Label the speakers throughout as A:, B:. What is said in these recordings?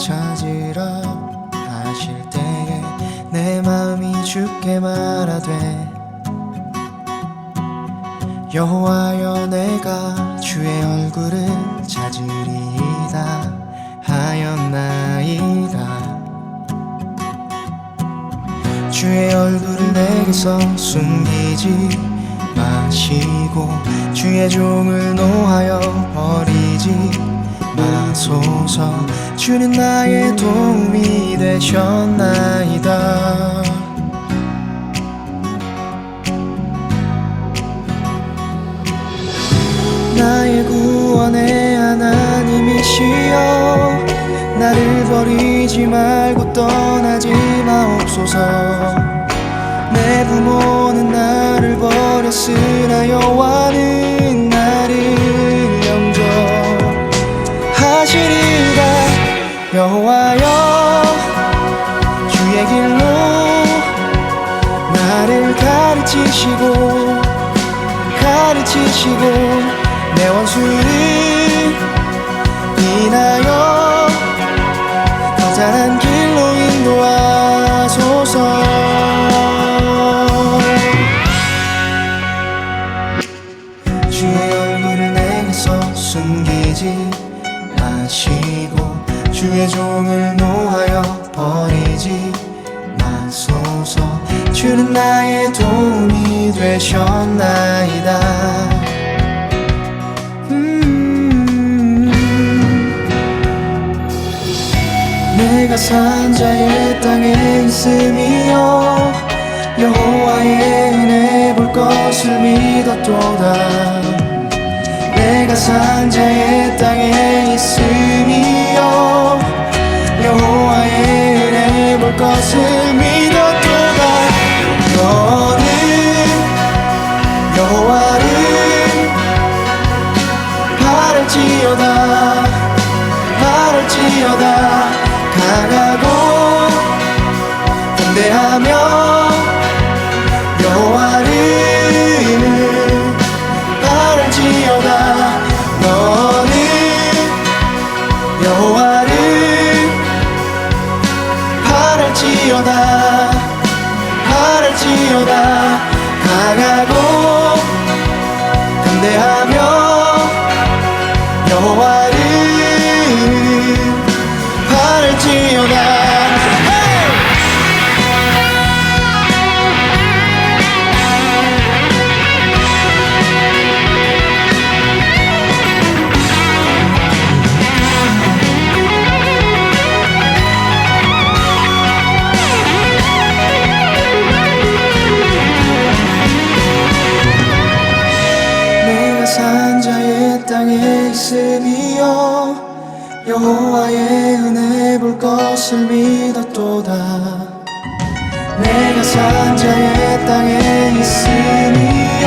A: 찾으러 가실 때에 내 마음이 주께 말하되 여호와여 내가 주의 얼굴을 찾으리이다 하였나이다. 주의 얼굴을 내게서 숨기지 마시고 주의 종을 노하여 버리지 마소서. 주는 나의 도움이 되셨나이다. 나의 구원의 하나님이시여 나를 버리지 말고 떠나지 마옵소서. 내 부모는 나를 버렸으나 여호와는 나를 영접하시리라. 여호와여 주의 길로 나를 가르치시고 내 원수를 인하여 거룩한 길로 인도하소서. 주의 얼굴을 내게서 숨기지 마시고 주의 종을 노하여 버리지 마소서. 주는 나의 도움이 되셨나이다. 내가 산자의 땅에 있음이여 여호와의 은혜 볼 것을 믿었도다. 내가 산자의 땅에 있음이여 여호와의 은혜 볼 것을 믿었도다. 너는 여호와를 바랄지어다 강하고 담대하며 여호와를 바랄지어다. 너는 여호와를 바랄지어다 강하고 담대하며 여호와를 바랄지어다. 내가 산자의 땅에 있으리여 여호와의 은혜 볼 것을 믿었도다. 내가 산자의 땅에 있으리여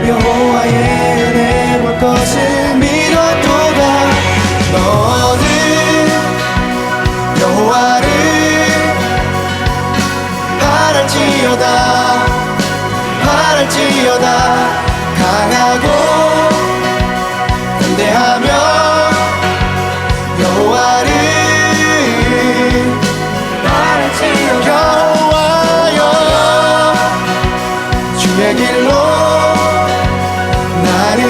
A: 여호와의 은혜 볼 것을 믿었도다. 너는 여호와를 바랄지어다 강하고 담대하며 여호와를 바랄지어다. 여호와여 주의 길로 나를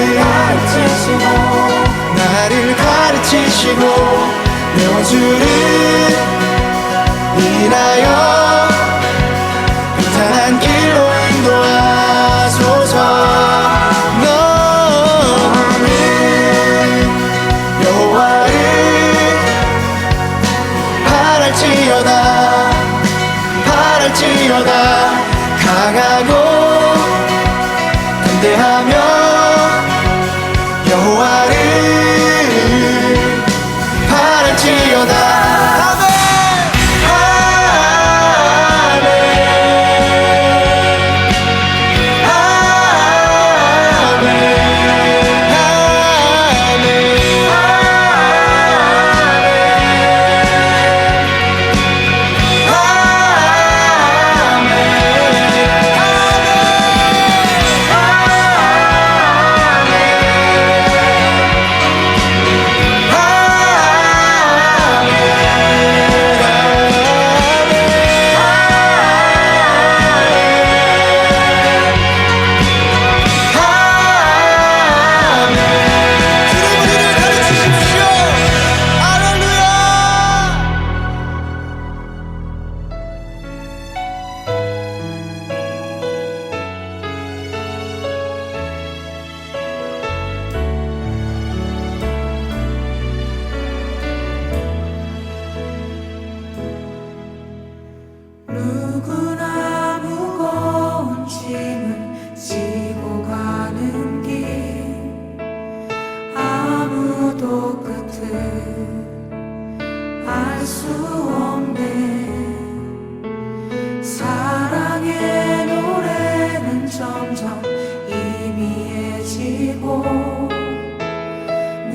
A: 가르치시고 내 원수를 인하여 평탄한 길로 인도하소서. 너는 여호와를 바랄지어다 강하고 담대하며 여호와를 바랄지어다.
B: 알 수 없네. 사랑의 노래는 점점 희미해지고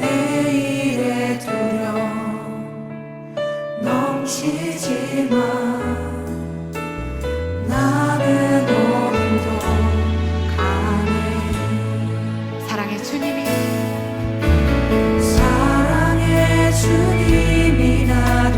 B: 내일의 두려움 넘치지만 나는 오늘도 가네.
C: 사랑의 주님이
B: 사랑의 주님이 나를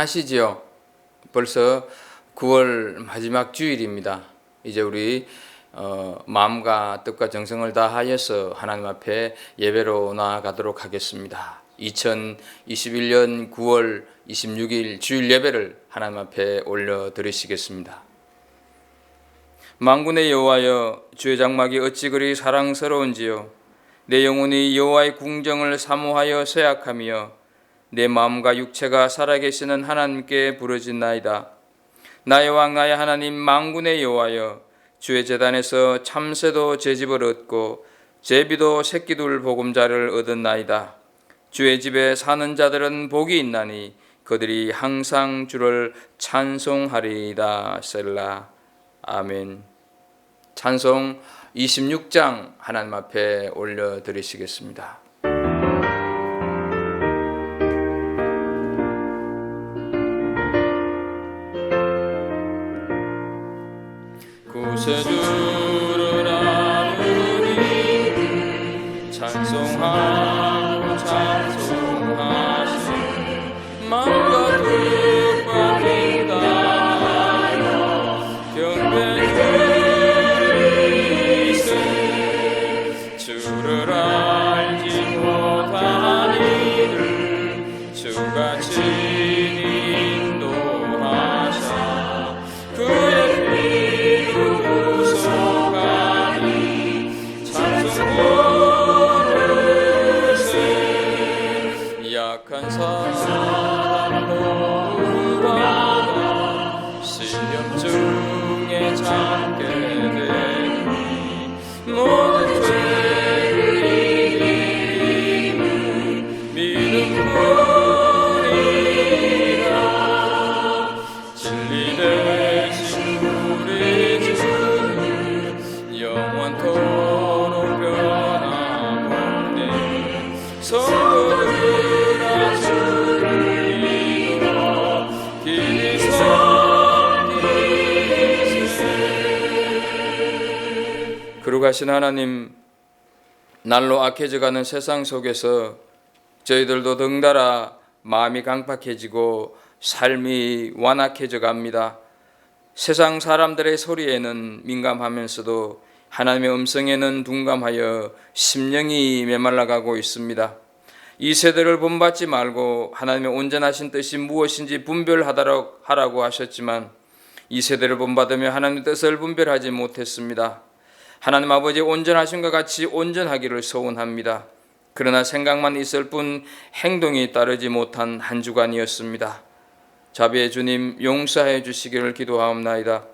D: 평안하시지요? 벌써 9월 마지막 주일입니다. 이제 우리 마음과 뜻과 정성을 다하여서 하나님 앞에 예배로 나아가도록 하겠습니다. 2021년 9월 26일 주일 예배를 하나님 앞에 올려드리시겠습니다. 만군의 여호와여, 주의 장막이 어찌 그리 사랑스러운지요. 내 영혼이 여호와의 궁정을 사모하여 쇠약하며 내 마음과 육체가 살아계시는 하나님께 부르짖나이다. 나의 왕 나의 하나님 만군의 여호와여, 주의 제단에서 참새도 제 집을 얻고 제비도 새끼둘 보금자를 얻었나이다. 주의 집에 사는 자들은 복이 있나니 그들이 항상 주를 찬송하리이다. 셀라. 아멘. 찬송 26장 하나님 앞에 올려드리시겠습니다. 구세주를 아무리 찬송하고 찬송하시 마음과 뜻과 다하여 경배드리세. 주를 알지 못한 이들 주가 친히 인도하사 그의 약한 사람도 울다가 신념중에 잠게 되니 모든 죄를 이기는 믿음뿐이라. 진리 되신 우리 주는 영원토록 변함없네. 성도들아 주를 믿어 길이 섬기세. 거룩하신 하나님, 날로 악해져가는 세상 속에서 저희들도 덩달아 마음이 강팍해지고 삶이 완악해져 갑니다. 세상 사람들의 소리에는 민감하면서도 하나님의 음성에는 둔감하여 심령이 메말라가고 있습니다. 이 세대를 본받지 말고 하나님의 온전하신 뜻이 무엇인지 분별하도록 하라고 하셨지만 이 세대를 본받으며 하나님의 뜻을 분별하지 못했습니다. 하나님 아버지 온전하심과 같이 온전하기를 소원합니다. 그러나 생각만 있을 뿐 행동이 따르지 못한 한 주간이었습니다. 자비의 주님, 용서해 주시기를 기도하옵나이다.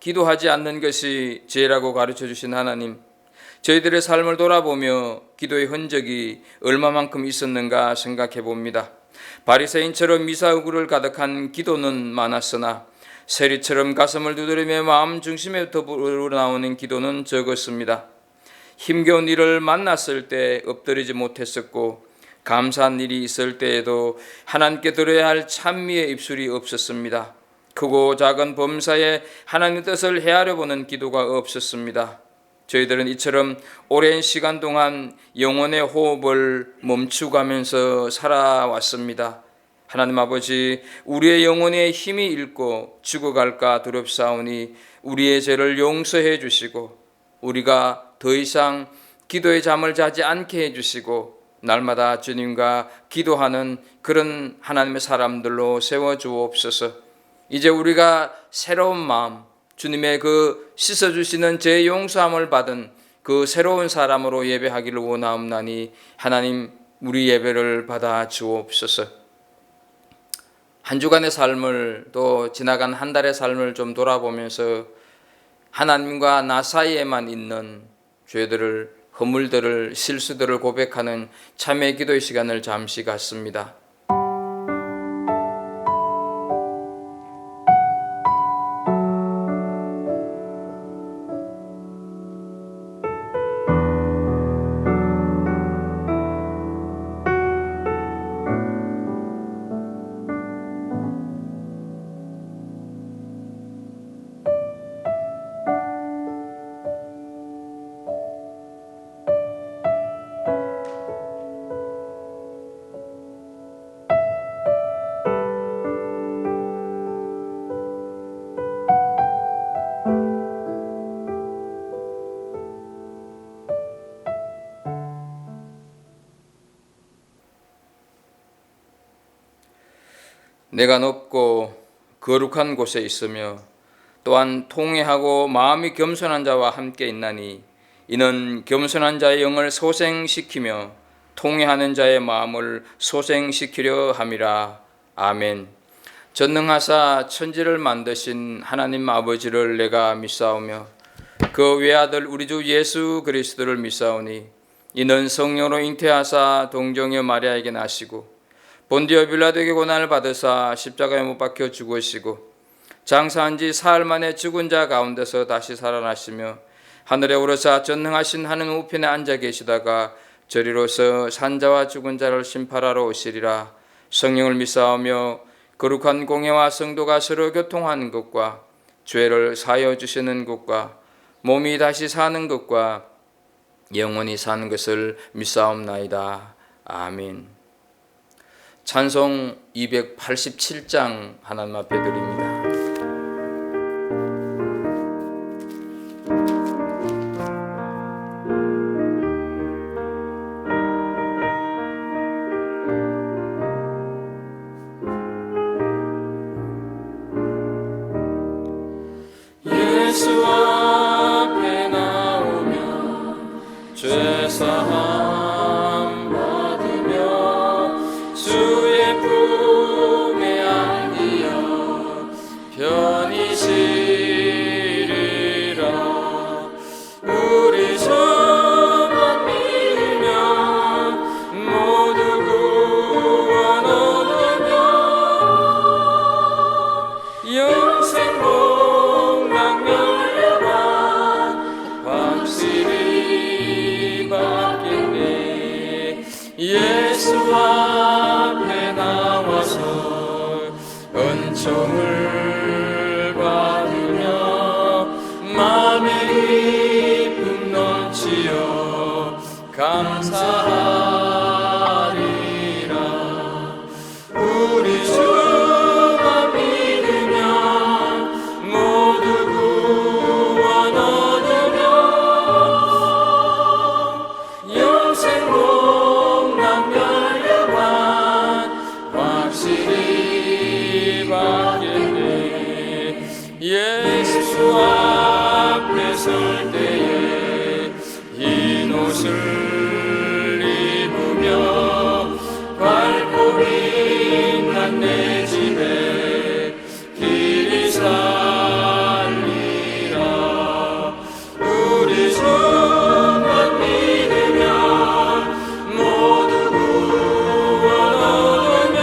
D: 기도하지 않는 것이 죄라고 가르쳐 주신 하나님, 저희들의 삶을 돌아보며 기도의 흔적이 얼마만큼 있었는가 생각해 봅니다. 바리새인처럼 미사의구를 가득한 기도는 많았으나 세리처럼 가슴을 두드리며 마음 중심에부터 우러나오는 기도는 적었습니다. 힘겨운 일을 만났을 때 엎드리지 못했었고 감사한 일이 있을 때에도 하나님께 드려야 할 찬미의 입술이 없었습니다. 크고 작은 범사에 하나님의 뜻을 헤아려 보는 기도가 없었습니다. 저희들은 이처럼 오랜 시간 동안 영혼의 호흡을 멈추가면서 살아왔습니다. 하나님 아버지, 우리의 영혼의 힘이 잃고 죽어갈까 두렵사오니 우리의 죄를 용서해 주시고 우리가 더 이상 기도의 잠을 자지 않게 해주시고 날마다 주님과 기도하는 그런 하나님의 사람들로 세워주옵소서. 이제 우리가 새로운 마음, 주님의 그 씻어주시는 죄 용서함을 받은 그 새로운 사람으로 예배하기를 원하옵나니 하나님, 우리 예배를 받아 주옵소서. 한 주간의 삶을, 또 지나간 한 달의 삶을 좀 돌아보면서 하나님과 나 사이에만 있는 죄들을, 허물들을, 실수들을 고백하는 참회 기도의 시간을 잠시 갖습니다. 내가 높고 거룩한 곳에 있으며 또한 통회하고 마음이 겸손한 자와 함께 있나니 이는 겸손한 자의 영을 소생시키며 통회하는 자의 마음을 소생시키려 함이라. 아멘. 전능하사 천지를 만드신 하나님 아버지를 내가 믿사오며 그 외아들 우리 주 예수 그리스도를 믿사오니 이는 성령으로 잉태하사 동정녀 마리아에게 나시고 본디오 빌라도에게 고난을 받으사 십자가에 못 박혀 죽으시고 장사한 지 사흘 만에 죽은 자 가운데서 다시 살아나시며 하늘에 오르사 전능하신 하늘 우편에 앉아 계시다가 저리로서 산자와 죽은 자를 심판하러 오시리라. 성령을 믿사오며 거룩한 공예와 성도가 서로 교통하는 것과 죄를 사하여 주시는 것과 몸이 다시 사는 것과 영원히 사는 것을 믿사옵나이다. 아멘. 찬송 287장 하나님 앞에 드립니다. 예수 앞에 나오며 죄사함 받으며 주의 품에 안기어 편히 쉬리라. 우리 주만 믿으며 모두 구원 얻으며 영생 복락 멸류관 확실히 받겠네. 예수 앞에 나와서 은총을 받으며 마음의 기쁨 넘치어 감사하리라. 우리 주만 믿으며 모두 구원 얻으며 영생 복락 멸류관 확실히 받겠네. 예수 앞에 설 때에 흰 옷을 입으며 밝고 빛난 내 집에 길이 살리라. 우리 주만 믿으며 모두 구원 얻으며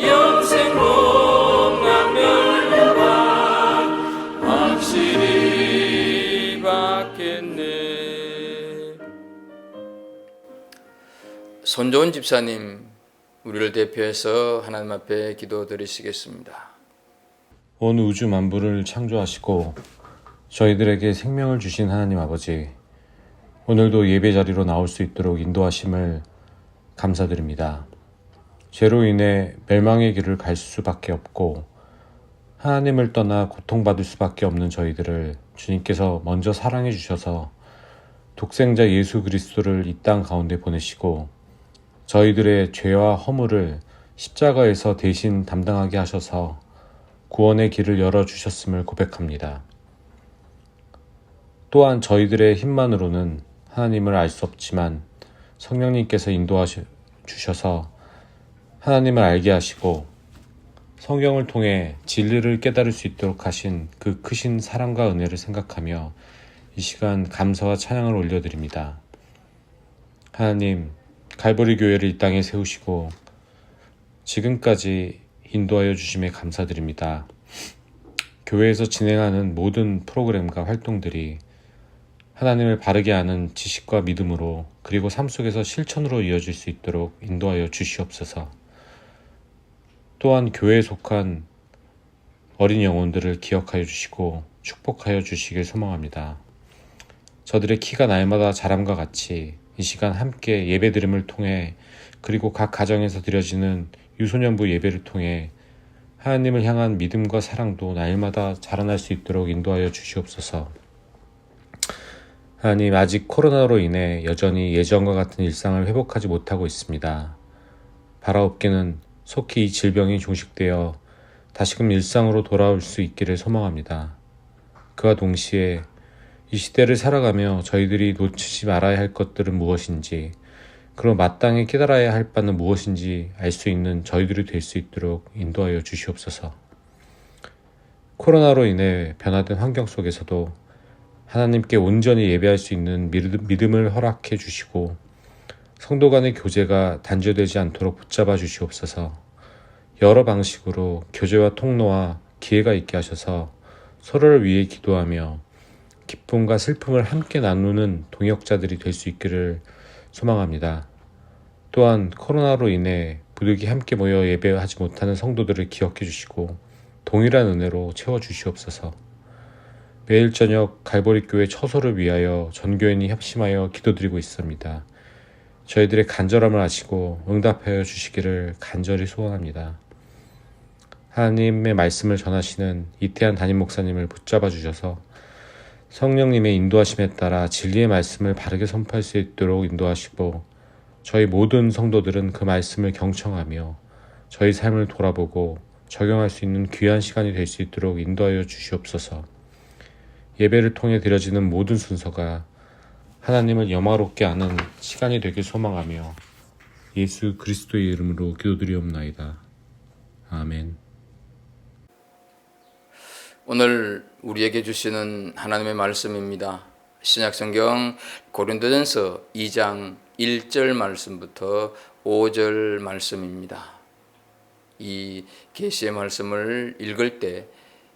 D: 영생 복락 멸류관 확실히 받겠네. 손좋은 집사님, 우리를 대표해서 하나님 앞에 기도드리시겠습니다.
E: 온 우주 만부를 창조하시고 저희들에게 생명을 주신 하나님 아버지, 오늘도 예배 자리로 나올 수 있도록 인도하심을 감사드립니다. 죄로 인해 멸망의 길을 갈 수밖에 없고 하나님을 떠나 고통받을 수밖에 없는 저희들을 주님께서 먼저 사랑해 주셔서 독생자 예수 그리스도를 이 땅 가운데 보내시고 저희들의 죄와 허물을 십자가에서 대신 담당하게 하셔서 구원의 길을 열어주셨음을 고백합니다. 또한 저희들의 힘만으로는 하나님을 알 수 없지만 성령님께서 인도하셔서 하나님을 알게 하시고 성경을 통해 진리를 깨달을 수 있도록 하신 그 크신 사랑과 은혜를 생각하며 이 시간 감사와 찬양을 올려드립니다. 하나님, 갈보리 교회를 이 땅에 세우시고 지금까지 인도하여 주심에 감사드립니다. 교회에서 진행하는 모든 프로그램과 활동들이 하나님을 바르게 아는 지식과 믿음으로 그리고 삶 속에서 실천으로 이어질 수 있도록 인도하여 주시옵소서. 또한 교회에 속한 어린 영혼들을 기억하여 주시고 축복하여 주시길 소망합니다. 저들의 키가 날마다 자람과 같이 이 시간 함께 예배드림을 통해 그리고 각 가정에서 드려지는 유소년부 예배를 통해 하나님을 향한 믿음과 사랑도 날마다 자라날 수 있도록 인도하여 주시옵소서. 하나님, 아직 코로나로 인해 여전히 예전과 같은 일상을 회복하지 못하고 있습니다. 바라옵기는 속히 이 질병이 종식되어 다시금 일상으로 돌아올 수 있기를 소망합니다. 그와 동시에 이 시대를 살아가며 저희들이 놓치지 말아야 할 것들은 무엇인지, 그리고 마땅히 깨달아야 할 바는 무엇인지 알 수 있는 저희들이 될 수 있도록 인도하여 주시옵소서. 코로나로 인해 변화된 환경 속에서도 하나님께 온전히 예배할 수 있는 믿음을 허락해 주시고 성도 간의 교제가 단절되지 않도록 붙잡아 주시옵소서. 여러 방식으로 교제와 통로와 기회가 있게 하셔서 서로를 위해 기도하며 기쁨과 슬픔을 함께 나누는 동역자들이 될 수 있기를 소망합니다. 또한 코로나로 인해 부득이 함께 모여 예배하지 못하는 성도들을 기억해 주시고 동일한 은혜로 채워주시옵소서. 매일 저녁 갈보리교회 처소를 위하여 전교인이 협심하여 기도드리고 있습니다. 저희들의 간절함을 아시고 응답하여 주시기를 간절히 소원합니다. 하나님의 말씀을 전하시는 이태한 담임 목사님을 붙잡아 주셔서 성령님의 인도하심에 따라 진리의 말씀을 바르게 선포할 수 있도록 인도하시고 저희 모든 성도들은 그 말씀을 경청하며 저희 삶을 돌아보고 적용할 수 있는 귀한 시간이 될 수 있도록 인도하여 주시옵소서. 예배를 통해 드려지는 모든 순서가 하나님을 영화롭게 하는 시간이 되길 소망하며 예수 그리스도의 이름으로 기도드리옵나이다. 아멘.
D: 오늘 우리에게 주시는 하나님의 말씀입니다. 신약성경 고린도전서 2장 1절 말씀부터 5절 말씀입니다. 이 계시의 말씀을 읽을 때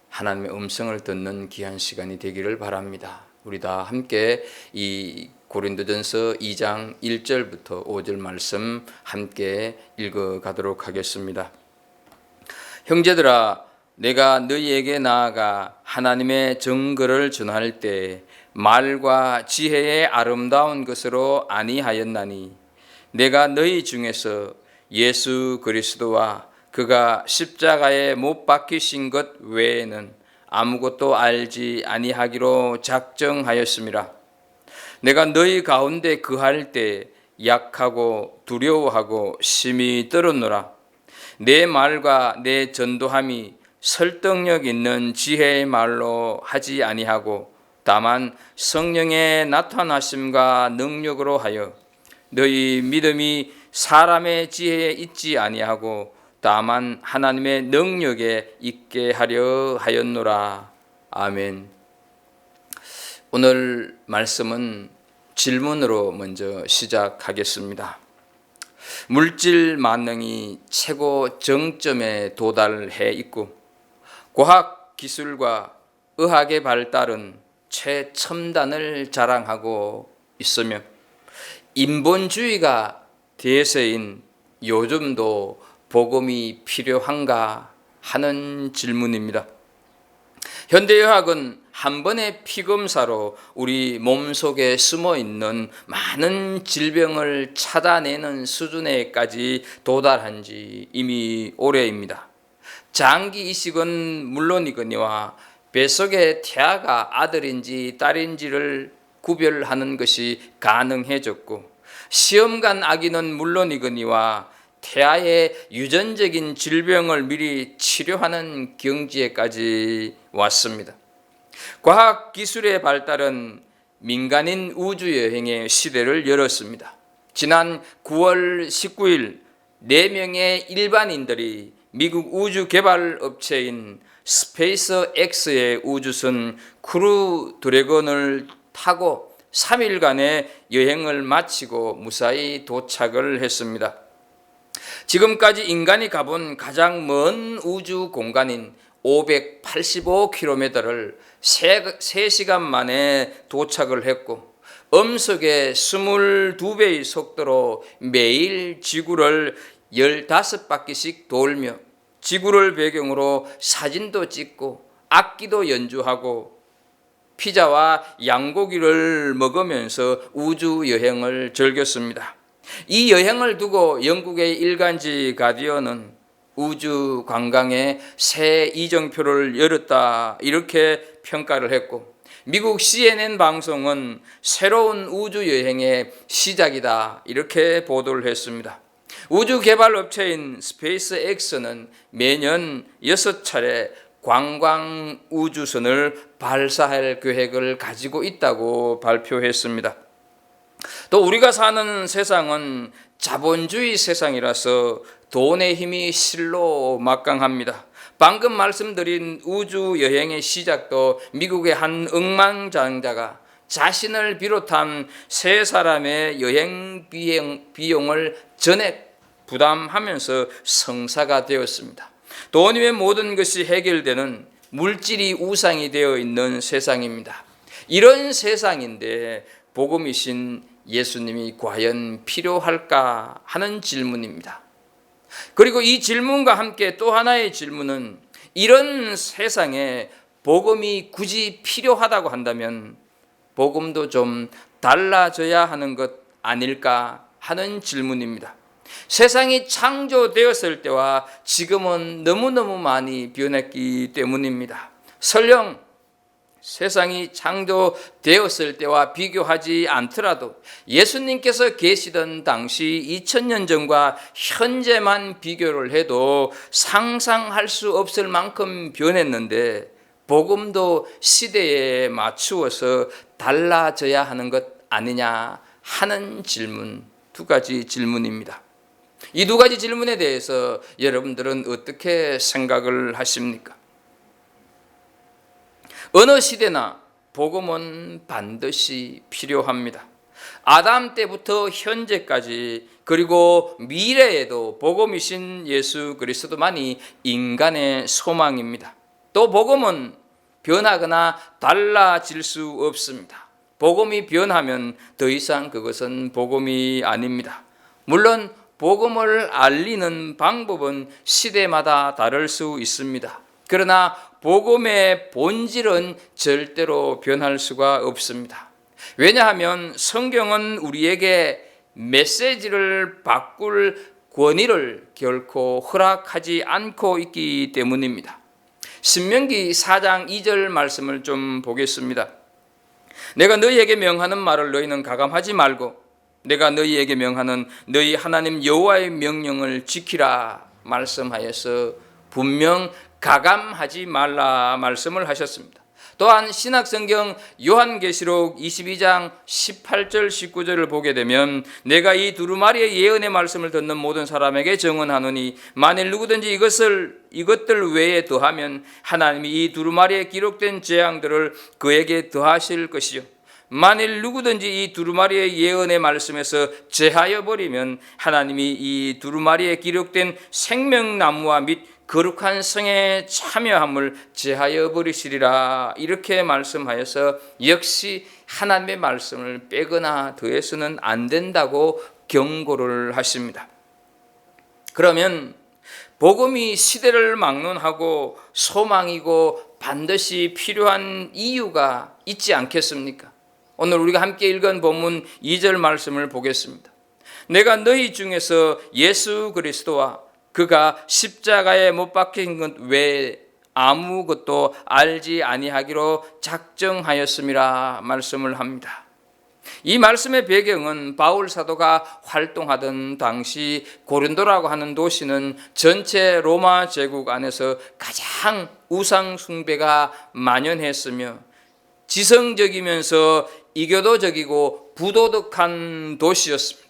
D: 하나님의 음성을 듣는 귀한 시간이 되기를 바랍니다. 우리 다 함께 이 고린도전서 2장 1절부터 5절 말씀 함께 읽어가도록 하겠습니다. 형제들아, 내가 너희에게 나아가 하나님의 증거를 전할 때 말과 지혜의 아름다운 것으로 아니하였나니 내가 너희 중에서 예수 그리스도와 그가 십자가에 못 박히신 것 외에는 아무것도 알지 아니하기로 작정하였음이라. 내가 너희 가운데 거할 때 약하고 두려워하고 심히 떨었노라. 내 말과 내 전도함이 설득력 있는 지혜의 말로 하지 아니하고 다만 성령의 나타나심과 능력으로 하여 너희 믿음이 사람의 지혜에 있지 아니하고 다만 하나님의 능력에 있게 하려 하였노라. 아멘. 오늘 말씀은 질문으로 먼저 시작하겠습니다. 물질 만능이 최고 정점에 도달해 있고 과학 기술과 의학의 발달은 최첨단을 자랑하고 있으며 인본주의가 대세인 요즘도 복음이 필요한가 하는 질문입니다. 현대의학은 한 번의 피검사로 우리 몸속에 숨어있는 많은 질병을 찾아내는 수준에까지 도달한 지 이미 오래입니다. 장기 이식은 물론이거니와 뱃속의 태아가 아들인지 딸인지를 구별하는 것이 가능해졌고 시험관 아기는 물론이거니와 태아의 유전적인 질병을 미리 치료하는 경지에까지 왔습니다. 과학기술의 발달은 민간인 우주여행의 시대를 열었습니다. 지난 9월 19일 4명의 일반인들이 미국 우주개발업체인 스페이스X의 우주선 크루 드래곤을 타고 3일간의 여행을 마치고 무사히 도착을 했습니다. 지금까지 인간이 가본 가장 먼 우주 공간인 585km를 3시간 만에 도착을 했고 음속의 22배의 속도로 매일 지구를 15바퀴씩 돌며 지구를 배경으로 사진도 찍고 악기도 연주하고 피자와 양고기를 먹으면서 우주 여행을 즐겼습니다. 이 여행을 두고 영국의 일간지 가디언은 우주 관광에 새 이정표를 열었다 이렇게 평가를 했고 미국 CNN 방송은 새로운 우주 여행의 시작이다 이렇게 보도를 했습니다. 우주 개발 업체인 스페이스X는 매년 6차례 관광 우주선을 발사할 계획을 가지고 있다고 발표했습니다. 또 우리가 사는 세상은 자본주의 세상이라서 돈의 힘이 실로 막강합니다. 방금 말씀드린 우주 여행의 시작도 미국의 한 억만장자가 자신을 비롯한 세 사람의 여행 비용을 전액 부담하면서 성사가 되었습니다. 돈이면 모든 것이 해결되는 물질이 우상이 되어 있는 세상입니다. 이런 세상인데 복음이신 예수님이 과연 필요할까 하는 질문입니다. 그리고 이 질문과 함께 또 하나의 질문은 이런 세상에 복음이 굳이 필요하다고 한다면 복음도 좀 달라져야 하는 것 아닐까 하는 질문입니다. 세상이 창조되었을 때와 지금은 너무너무 많이 변했기 때문입니다. 설령 세상이 창조되었을 때와 비교하지 않더라도 예수님께서 계시던 당시 2000년 전과 현재만 비교를 해도 상상할 수 없을 만큼 변했는데 복음도 시대에 맞추어서 달라져야 하는 것 아니냐 하는 질문, 두 가지 질문입니다. 이 두 가지 질문에 대해서 여러분들은 어떻게 생각을 하십니까? 어느 시대나 복음은 반드시 필요합니다. 아담 때부터 현재까지 그리고 미래에도 복음이신 예수 그리스도만이 인간의 소망입니다. 또 복음은 변하거나 달라질 수 없습니다. 복음이 변하면 더 이상 그것은 복음이 아닙니다. 물론 복음을 알리는 방법은 시대마다 다를 수 있습니다. 그러나 복음의 본질은 절대로 변할 수가 없습니다. 왜냐하면 성경은 우리에게 메시지를 바꿀 권위를 결코 허락하지 않고 있기 때문입니다. 신명기 4장 2절 말씀을 좀 보겠습니다. 내가 너희에게 명하는 말을 너희는 가감하지 말고 내가 너희에게 명하는 너희 하나님 여호와의 명령을 지키라 말씀하여서 분명 가감하지 말라 말씀을 하셨습니다. 또한 신약성경 요한계시록 22장 18절 19절을 보게 되면 내가 이 두루마리의 예언의 말씀을 듣는 모든 사람에게 증언하노니 만일 누구든지 이것들 외에 더하면 하나님이 이 두루마리에 기록된 재앙들을 그에게 더하실 것이요 만일 누구든지 이 두루마리의 예언의 말씀에서 제하여 버리면 하나님이 이 두루마리에 기록된 생명나무와 및 거룩한 성에 참여함을 제하여 버리시리라 이렇게 말씀하여서 역시 하나님의 말씀을 빼거나 더해서는 안 된다고 경고를 하십니다. 그러면 복음이 시대를 막론하고 소망이고 반드시 필요한 이유가 있지 않겠습니까? 오늘 우리가 함께 읽은 본문 2절 말씀을 보겠습니다. 내가 너희 중에서 예수 그리스도와 그가 십자가에 못 박힌 것 외에 아무것도 알지 아니하기로 작정하였음이라 말씀을 합니다. 이 말씀의 배경은 바울 사도가 활동하던 당시 고린도라고 하는 도시는 전체 로마 제국 안에서 가장 우상 숭배가 만연했으며 지성적이면서 이교도적이고 부도덕한 도시였습니다.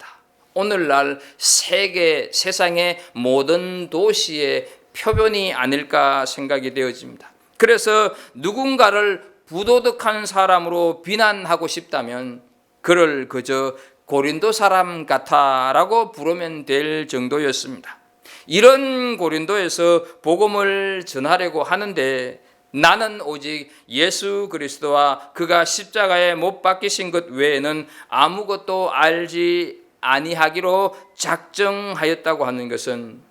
D: 오늘날 세상의 모든 도시의 표본이 아닐까 생각이 되어집니다. 그래서 누군가를 부도덕한 사람으로 비난하고 싶다면 그를 그저 고린도 사람 같아라고 부르면 될 정도였습니다. 이런 고린도에서 복음을 전하려고 하는데 나는 오직 예수 그리스도와 그가 십자가에 못 박히신 것 외에는 아무것도 알지 아니하기로 작정하였다고 하는 것은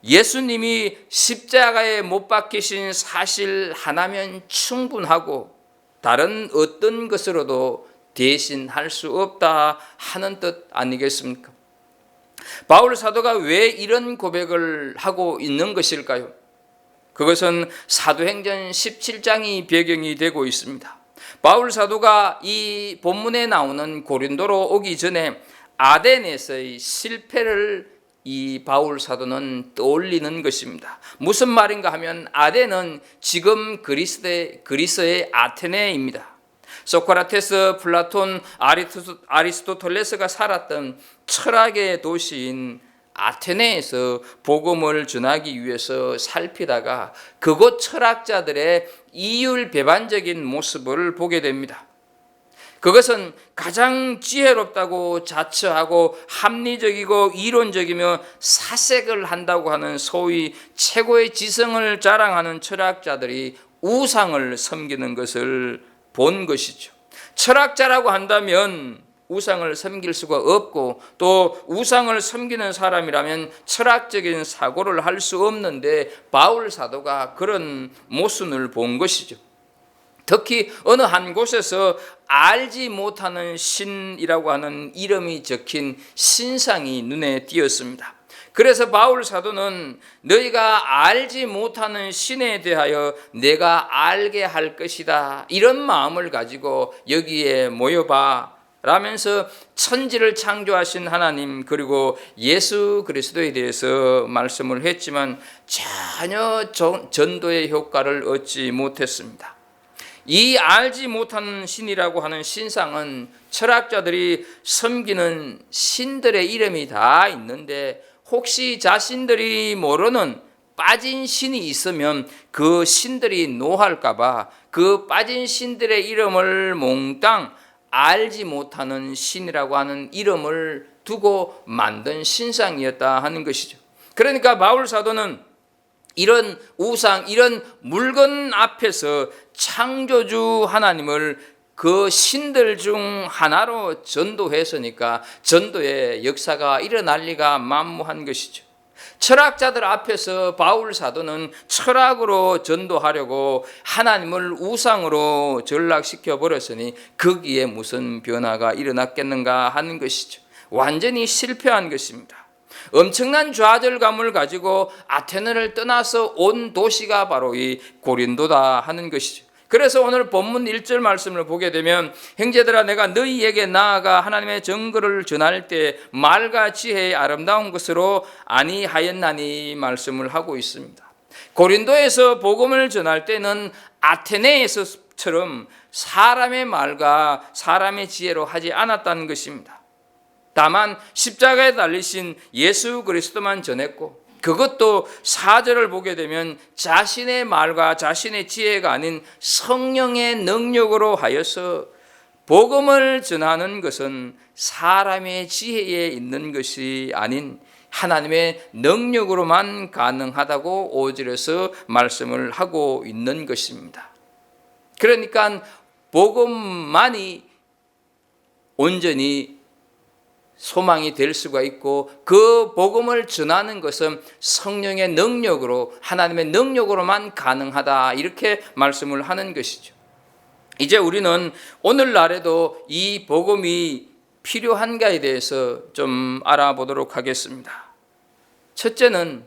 D: 예수님이 십자가에 못 박히신 사실 하나면 충분하고 다른 어떤 것으로도 대신할 수 없다 하는 뜻 아니겠습니까? 바울 사도가 왜 이런 고백을 하고 있는 것일까요? 그것은 사도행전 17장이 배경이 되고 있습니다. 바울 사도가 이 본문에 나오는 고린도로 오기 전에 아덴에서의 실패를 이 바울 사도는 떠올리는 것입니다. 무슨 말인가 하면 아덴은 지금 그리스의 아테네입니다. 소크라테스, 플라톤, 아리스토텔레스가 살았던 철학의 도시인 아테네에서 복음을 전하기 위해서 살피다가 그곳 철학자들의 이율배반적인 모습을 보게 됩니다. 그것은 가장 지혜롭다고 자처하고 합리적이고 이론적이며 사색을 한다고 하는 소위 최고의 지성을 자랑하는 철학자들이 우상을 섬기는 것을 본 것이죠. 철학자라고 한다면 우상을 섬길 수가 없고 또 우상을 섬기는 사람이라면 철학적인 사고를 할 수 없는데 바울 사도가 그런 모순을 본 것이죠. 특히 어느 한 곳에서 알지 못하는 신이라고 하는 이름이 적힌 신상이 눈에 띄었습니다. 그래서 바울 사도는 너희가 알지 못하는 신에 대하여 내가 알게 할 것이다, 이런 마음을 가지고 여기에 모여봐 라면서 천지를 창조하신 하나님 그리고 예수 그리스도에 대해서 말씀을 했지만 전혀 전도의 효과를 얻지 못했습니다. 이 알지 못하는 신이라고 하는 신상은 철학자들이 섬기는 신들의 이름이 다 있는데 혹시 자신들이 모르는 빠진 신이 있으면 그 신들이 노할까 봐 그 빠진 신들의 이름을 몽땅 알지 못하는 신이라고 하는 이름을 두고 만든 신상이었다 하는 것이죠. 그러니까 바울 사도는 이런 우상, 이런 물건 앞에서 창조주 하나님을 그 신들 중 하나로 전도했으니까 전도의 역사가 일어날 리가 만무한 것이죠. 철학자들 앞에서 바울 사도는 철학으로 전도하려고 하나님을 우상으로 전락시켜 버렸으니 거기에 무슨 변화가 일어났겠는가 하는 것이죠. 완전히 실패한 것입니다. 엄청난 좌절감을 가지고 아테네를 떠나서 온 도시가 바로 이 고린도다 하는 것이죠. 그래서 오늘 본문 1절 말씀을 보게 되면 형제들아 내가 너희에게 나아가 하나님의 정거를 전할 때 말과 지혜의 아름다운 것으로 아니하였나니 말씀을 하고 있습니다. 고린도에서 복음을 전할 때는 아테네에서처럼 사람의 말과 사람의 지혜로 하지 않았다는 것입니다. 다만 십자가에 달리신 예수 그리스도만 전했고 그것도 4절을 보게 되면 자신의 말과 자신의 지혜가 아닌 성령의 능력으로 하여서 복음을 전하는 것은 사람의 지혜에 있는 것이 아닌 하나님의 능력으로만 가능하다고 5절에서 말씀을 하고 있는 것입니다. 그러니까 복음만이 온전히 소망이 될 수가 있고 그 복음을 전하는 것은 성령의 능력으로 하나님의 능력으로만 가능하다 이렇게 말씀을 하는 것이죠. 이제 우리는 오늘날에도 이 복음이 필요한가에 대해서 좀 알아보도록 하겠습니다. 첫째는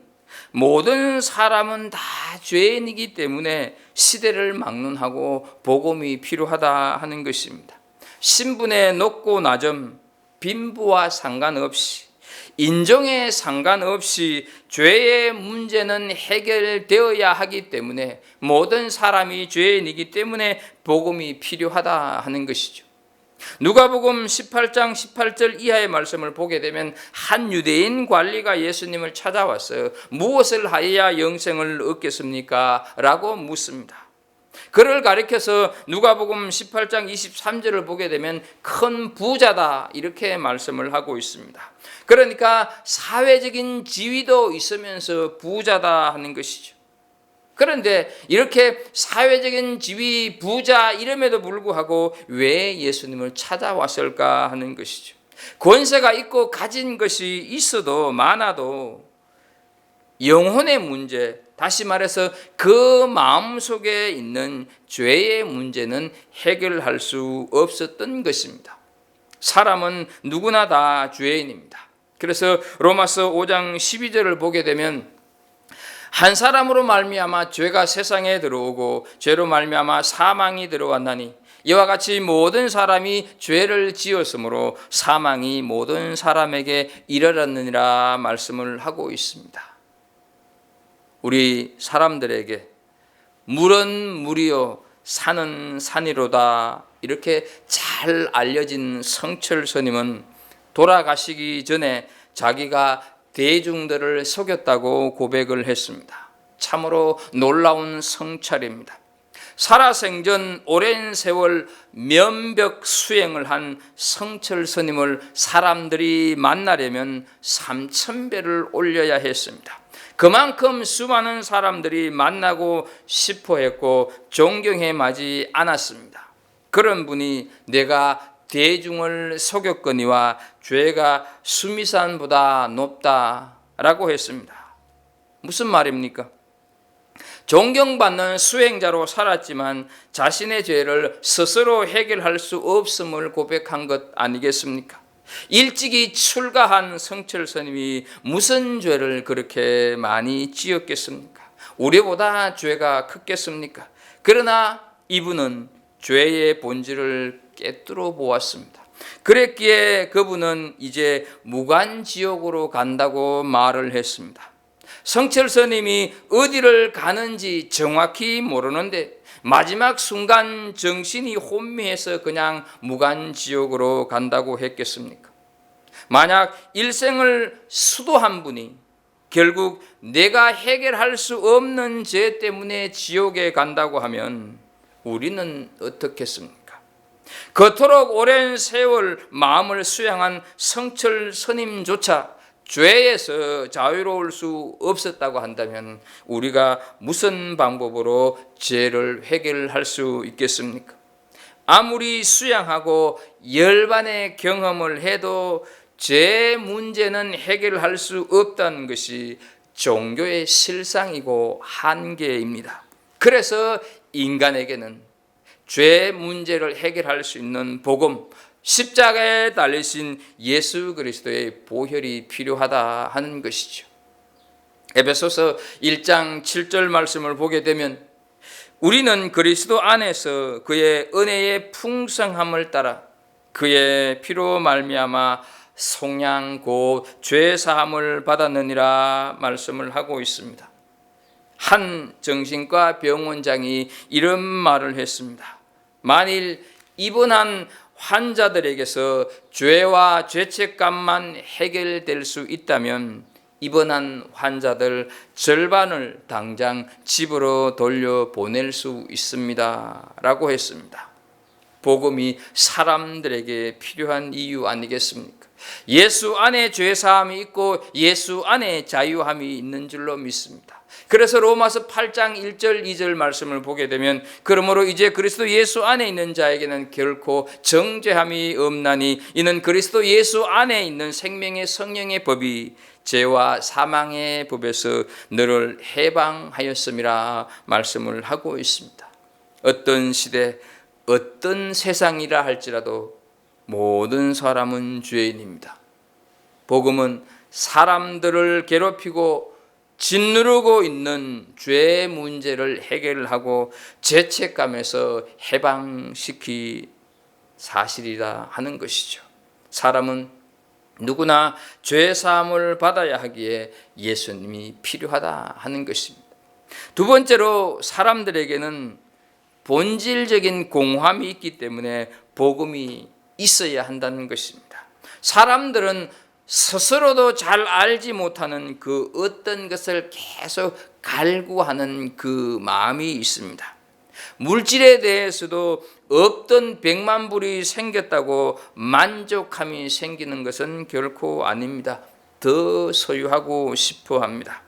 D: 모든 사람은 다 죄인이기 때문에 시대를 막론하고 복음이 필요하다 하는 것입니다. 신분의 높고 낮음, 빈부와 상관없이 인종에 상관없이 죄의 문제는 해결되어야 하기 때문에 모든 사람이 죄인이기 때문에 복음이 필요하다 하는 것이죠. 누가복음 18장 18절 이하의 말씀을 보게 되면 한 유대인 관리가 예수님을 찾아와서 무엇을 하여야 영생을 얻겠습니까? 라고 묻습니다. 그를 가리켜서 누가복음 18장 23절을 보게 되면 큰 부자다 이렇게 말씀을 하고 있습니다. 그러니까 사회적인 지위도 있으면서 부자다 하는 것이죠. 그런데 이렇게 사회적인 지위, 부자 이름에도 불구하고 왜 예수님을 찾아왔을까 하는 것이죠. 권세가 있고 가진 것이 있어도 많아도 영혼의 문제, 다시 말해서 그 마음속에 있는 죄의 문제는 해결할 수 없었던 것입니다. 사람은 누구나 다 죄인입니다. 그래서 로마서 5장 12절을 보게 되면 한 사람으로 말미암아 죄가 세상에 들어오고 죄로 말미암아 사망이 들어왔나니 이와 같이 모든 사람이 죄를 지었으므로 사망이 모든 사람에게 이르렀느니라 말씀을 하고 있습니다. 우리 사람들에게 물은 물이요 산은 산이로다 이렇게 잘 알려진 성철 스님은 돌아가시기 전에 자기가 대중들을 속였다고 고백을 했습니다. 참으로 놀라운 성찰입니다. 살아생전 오랜 세월 면벽 수행을 한 성철 스님을 사람들이 만나려면 3,000배를 올려야 했습니다. 그만큼 수많은 사람들이 만나고 싶어 했고 존경해 마지 않았습니다. 그런 분이 내가 대중을 속였거니와 죄가 수미산보다 높다라고 했습니다. 무슨 말입니까? 존경받는 수행자로 살았지만 자신의 죄를 스스로 해결할 수 없음을 고백한 것 아니겠습니까? 일찍이 출가한 성철 스님이 무슨 죄를 그렇게 많이 지었겠습니까? 우리보다 죄가 크겠습니까? 그러나 이분은 죄의 본질을 꿰뚫어 보았습니다. 그랬기에 그분은 이제 무간지옥으로 간다고 말을 했습니다. 성철 스님이 어디를 가는지 정확히 모르는데 마지막 순간 정신이 혼미해서 그냥 무간지옥으로 간다고 했겠습니까? 만약 일생을 수도한 분이 결국 내가 해결할 수 없는 죄 때문에 지옥에 간다고 하면 우리는 어떻겠습니까? 그토록 오랜 세월 마음을 수양한 성철 스님조차 죄에서 자유로울 수 없었다고 한다면 우리가 무슨 방법으로 죄를 해결할 수 있겠습니까? 아무리 수양하고 열반의 경험을 해도 죄 문제는 해결할 수 없다는 것이 종교의 실상이고 한계입니다. 그래서 인간에게는 죄 문제를 해결할 수 있는 복음, 십자가에 달리신 예수 그리스도의 보혈이 필요하다 하는 것이죠. 에베소서 1장 7절 말씀을 보게 되면 우리는 그리스도 안에서 그의 은혜의 풍성함을 따라 그의 피로 말미암아 속량 곧 죄 사함을 받았느니라 말씀을 하고 있습니다. 한 정신과 병원장이 이런 말을 했습니다. 만일 입원한 환자들에게서 죄와 죄책감만 해결될 수 있다면 입원한 환자들 절반을 당장 집으로 돌려보낼 수 있습니다 라고 했습니다. 복음이 사람들에게 필요한 이유 아니겠습니까? 예수 안에 죄사함이 있고 예수 안에 자유함이 있는 줄로 믿습니다. 그래서 로마서 8장 1절 2절 말씀을 보게 되면 그러므로 이제 그리스도 예수 안에 있는 자에게는 결코 정죄함이 없나니 이는 그리스도 예수 안에 있는 생명의 성령의 법이 죄와 사망의 법에서 너를 해방하였음이라 말씀을 하고 있습니다. 어떤 시대 어떤 세상이라 할지라도 모든 사람은 죄인입니다. 복음은 사람들을 괴롭히고 짓누르고 있는 죄 문제를 해결하고 죄책감에서 해방시키 사실이라 하는 것이죠. 사람은 누구나 죄 사함을 받아야 하기에 예수님이 필요하다 하는 것입니다. 두 번째로 사람들에게는 본질적인 공함이 있기 때문에 복음이 있어야 한다는 것입니다. 사람들은 스스로도 잘 알지 못하는 그 어떤 것을 계속 갈구하는 그 마음이 있습니다. 물질에 대해서도 없던 100만 불이 생겼다고 만족함이 생기는 것은 결코 아닙니다. 더 소유하고 싶어 합니다.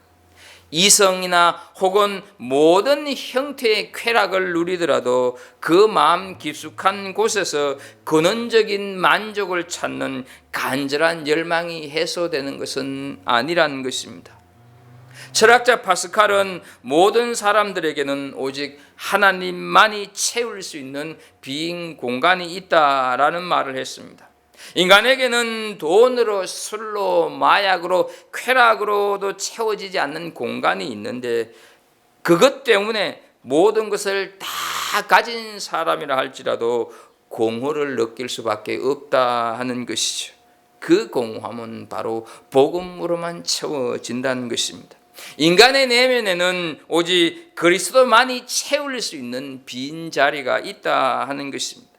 D: 이성이나 혹은 모든 형태의 쾌락을 누리더라도 그 마음 깊숙한 곳에서 근원적인 만족을 찾는 간절한 열망이 해소되는 것은 아니라는 것입니다. 철학자 파스칼은 모든 사람들에게는 오직 하나님만이 채울 수 있는 빈 공간이 있다라는 말을 했습니다. 인간에게는 돈으로, 술로, 마약으로, 쾌락으로도 채워지지 않는 공간이 있는데 그것 때문에 모든 것을 다 가진 사람이라 할지라도 공허를 느낄 수밖에 없다 하는 것이죠. 그 공허함은 바로 복음으로만 채워진다는 것입니다. 인간의 내면에는 오직 그리스도만이 채울 수 있는 빈 자리가 있다 하는 것입니다.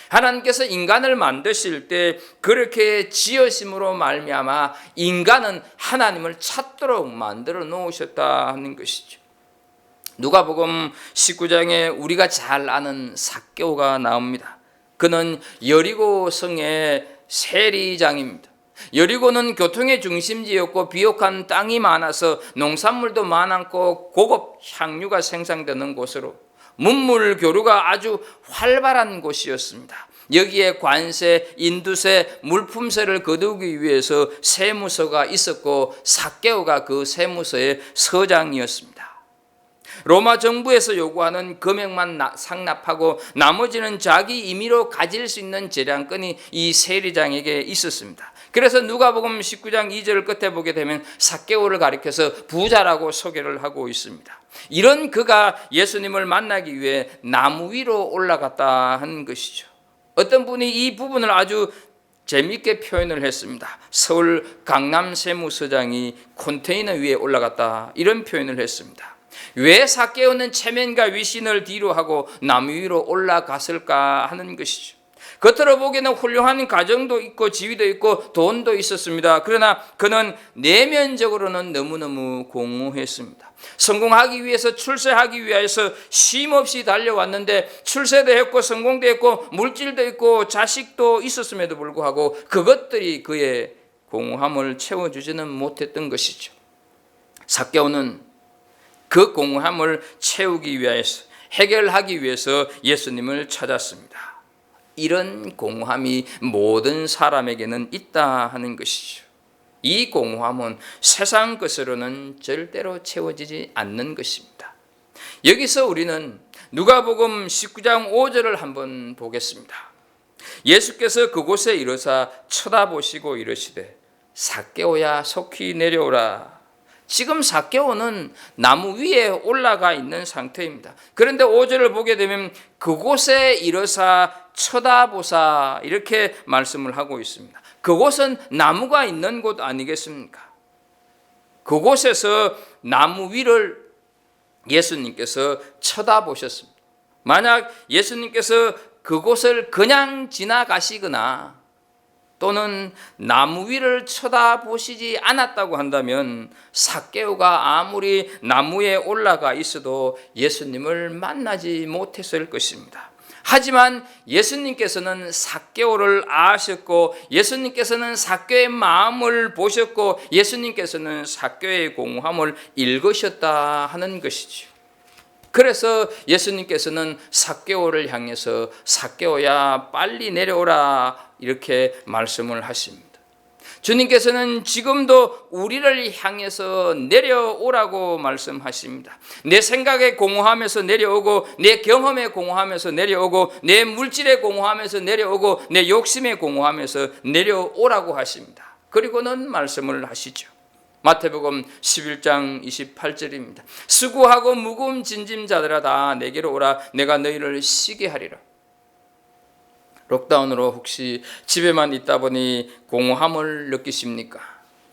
D: 하나님께서 인간을 만드실 때 그렇게 지으심으로 말미암아 인간은 하나님을 찾도록 만들어 놓으셨다 하는 것이죠. 누가복음 19장에 우리가 잘 아는 삭개오가 나옵니다. 그는 여리고 성의 세리장입니다. 여리고는 교통의 중심지였고 비옥한 땅이 많아서 농산물도 많았고 고급 향유가 생산되는 곳으로 문물 교류가 아주 활발한 곳이었습니다. 여기에 관세, 인두세, 물품세를 거두기 위해서 세무서가 있었고 삭개오가 그 세무서의 서장이었습니다. 로마 정부에서 요구하는 금액만 상납하고 나머지는 자기 임의로 가질 수 있는 재량권이 이 세리장에게 있었습니다. 그래서 누가복음 19장 2절 끝에 보게 되면 삭개오를 가리켜서 부자라고 소개를 하고 있습니다. 이런 그가 예수님을 만나기 위해 나무 위로 올라갔다 하는 것이죠. 어떤 분이 이 부분을 아주 재미있게 표현을 했습니다. 서울 강남 세무서장이 컨테이너 위에 올라갔다, 이런 표현을 했습니다. 왜 삭개오는 체면과 위신을 뒤로 하고 나무 위로 올라갔을까 하는 것이죠. 겉으로 보기에는 훌륭한 가정도 있고 지위도 있고 돈도 있었습니다. 그러나 그는 내면적으로는 너무너무 공허했습니다. 성공하기 위해서, 출세하기 위해서 쉼없이 달려왔는데 출세도 했고 성공도 했고 물질도 있고 자식도 있었음에도 불구하고 그것들이 그의 공허함을 채워주지는 못했던 것이죠. 삭개오는 그 공허함을 채우기 위해서, 해결하기 위해서 예수님을 찾았습니다. 이런 공허함이 모든 사람에게는 있다 하는 것이죠. 이 공허함은 세상 것으로는 절대로 채워지지 않는 것입니다. 여기서 우리는 누가복음 19장 5절을 한번 보겠습니다. 예수께서 그곳에 이르사 쳐다보시고 이르시되 삭개오야 속히 내려오라. 지금 삭개오는 나무 위에 올라가 있는 상태입니다. 그런데 5절을 보게 되면 그곳에 이르사 쳐다보사, 이렇게 말씀을 하고 있습니다. 그곳은 나무가 있는 곳 아니겠습니까? 그곳에서 나무 위를 예수님께서 쳐다보셨습니다. 만약 예수님께서 그곳을 그냥 지나가시거나 또는 나무 위를 쳐다보시지 않았다고 한다면 삭개오가 아무리 나무에 올라가 있어도 예수님을 만나지 못했을 것입니다. 하지만 예수님께서는 삭개오를 아셨고 예수님께서는 삭개오의 마음을 보셨고 예수님께서는 삭개오의 공허함을 읽으셨다 하는 것이죠. 그래서 예수님께서는 삭개오를 향해서 삭개오야 빨리 내려오라, 이렇게 말씀을 하십니다. 주님께서는 지금도 우리를 향해서 내려오라고 말씀하십니다. 내 생각에 공허하면서 내려오고, 내 경험에 공허하면서 내려오고, 내 물질에 공허하면서 내려오고, 내 욕심에 공허하면서 내려오라고 하십니다. 그리고는 말씀을 하시죠. 마태복음 11장 28절입니다. 수고하고 무거운 짐진 자들아 다 내게로 오라, 내가 너희를 쉬게 하리라. 록다운으로 혹시 집에만 있다 보니 공허함을 느끼십니까?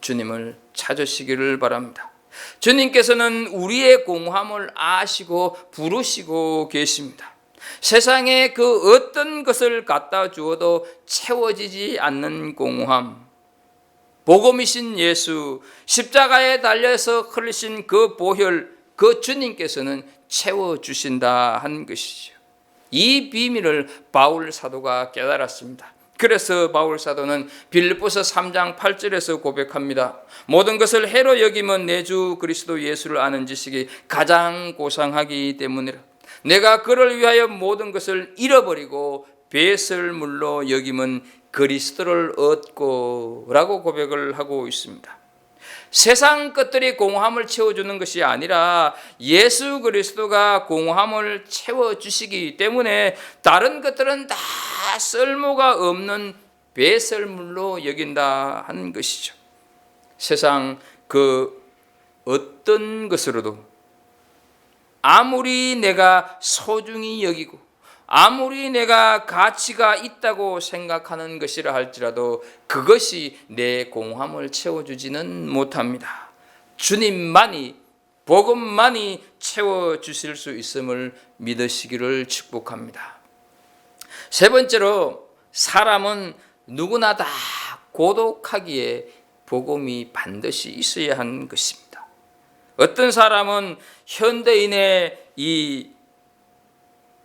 D: 주님을 찾으시기를 바랍니다. 주님께서는 우리의 공허함을 아시고 부르시고 계십니다. 세상에 그 어떤 것을 갖다 주어도 채워지지 않는 공허함, 복음이신 예수, 십자가에 달려서 흘리신 그 보혈, 그 주님께서는 채워주신다 하는 것이죠. 이 비밀을 바울 사도가 깨달았습니다. 그래서 바울 사도는 빌립보서 3장 8절에서 고백합니다. 모든 것을 해로 여기면 내 주 그리스도 예수를 아는 지식이 가장 고상하기 때문이라. 내가 그를 위하여 모든 것을 잃어버리고 배설물로 여기면 그리스도를 얻고 라고 고백을 하고 있습니다. 세상 것들이 공허함을 채워주는 것이 아니라 예수 그리스도가 공허함을 채워주시기 때문에 다른 것들은 다 쓸모가 없는 배설물로 여긴다 하는 것이죠. 세상 그 어떤 것으로도 아무리 내가 소중히 여기고 아무리 내가 가치가 있다고 생각하는 것이라 할지라도 그것이 내 공함을 채워주지는 못합니다. 주님만이, 복음만이 채워주실 수 있음을 믿으시기를 축복합니다. 세 번째로, 사람은 누구나 다 고독하기에 복음이 반드시 있어야 하는 것입니다. 어떤 사람은 현대인의 이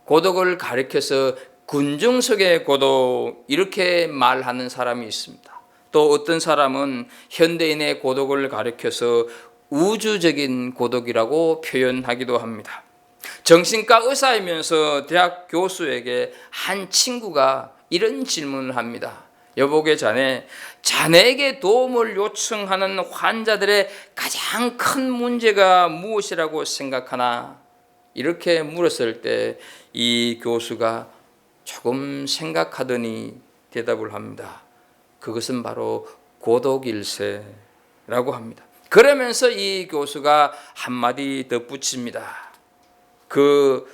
D: 고독을 가리켜서 군중속의 고독 이렇게 말하는 사람이 있습니다. 또 어떤 사람은 현대인의 고독을 가리켜서 우주적인 고독이라고 표현하기도 합니다. 정신과 의사이면서 대학 교수에게 한 친구가 이런 질문을 합니다. 여보게 자네에게 도움을 요청하는 환자들의 가장 큰 문제가 무엇이라고 생각하나? 이렇게 물었을 때 이 교수가 조금 생각하더니 대답을 합니다. 그것은 바로 고독일세라고 합니다. 그러면서 이 교수가 한마디 덧붙입니다. 그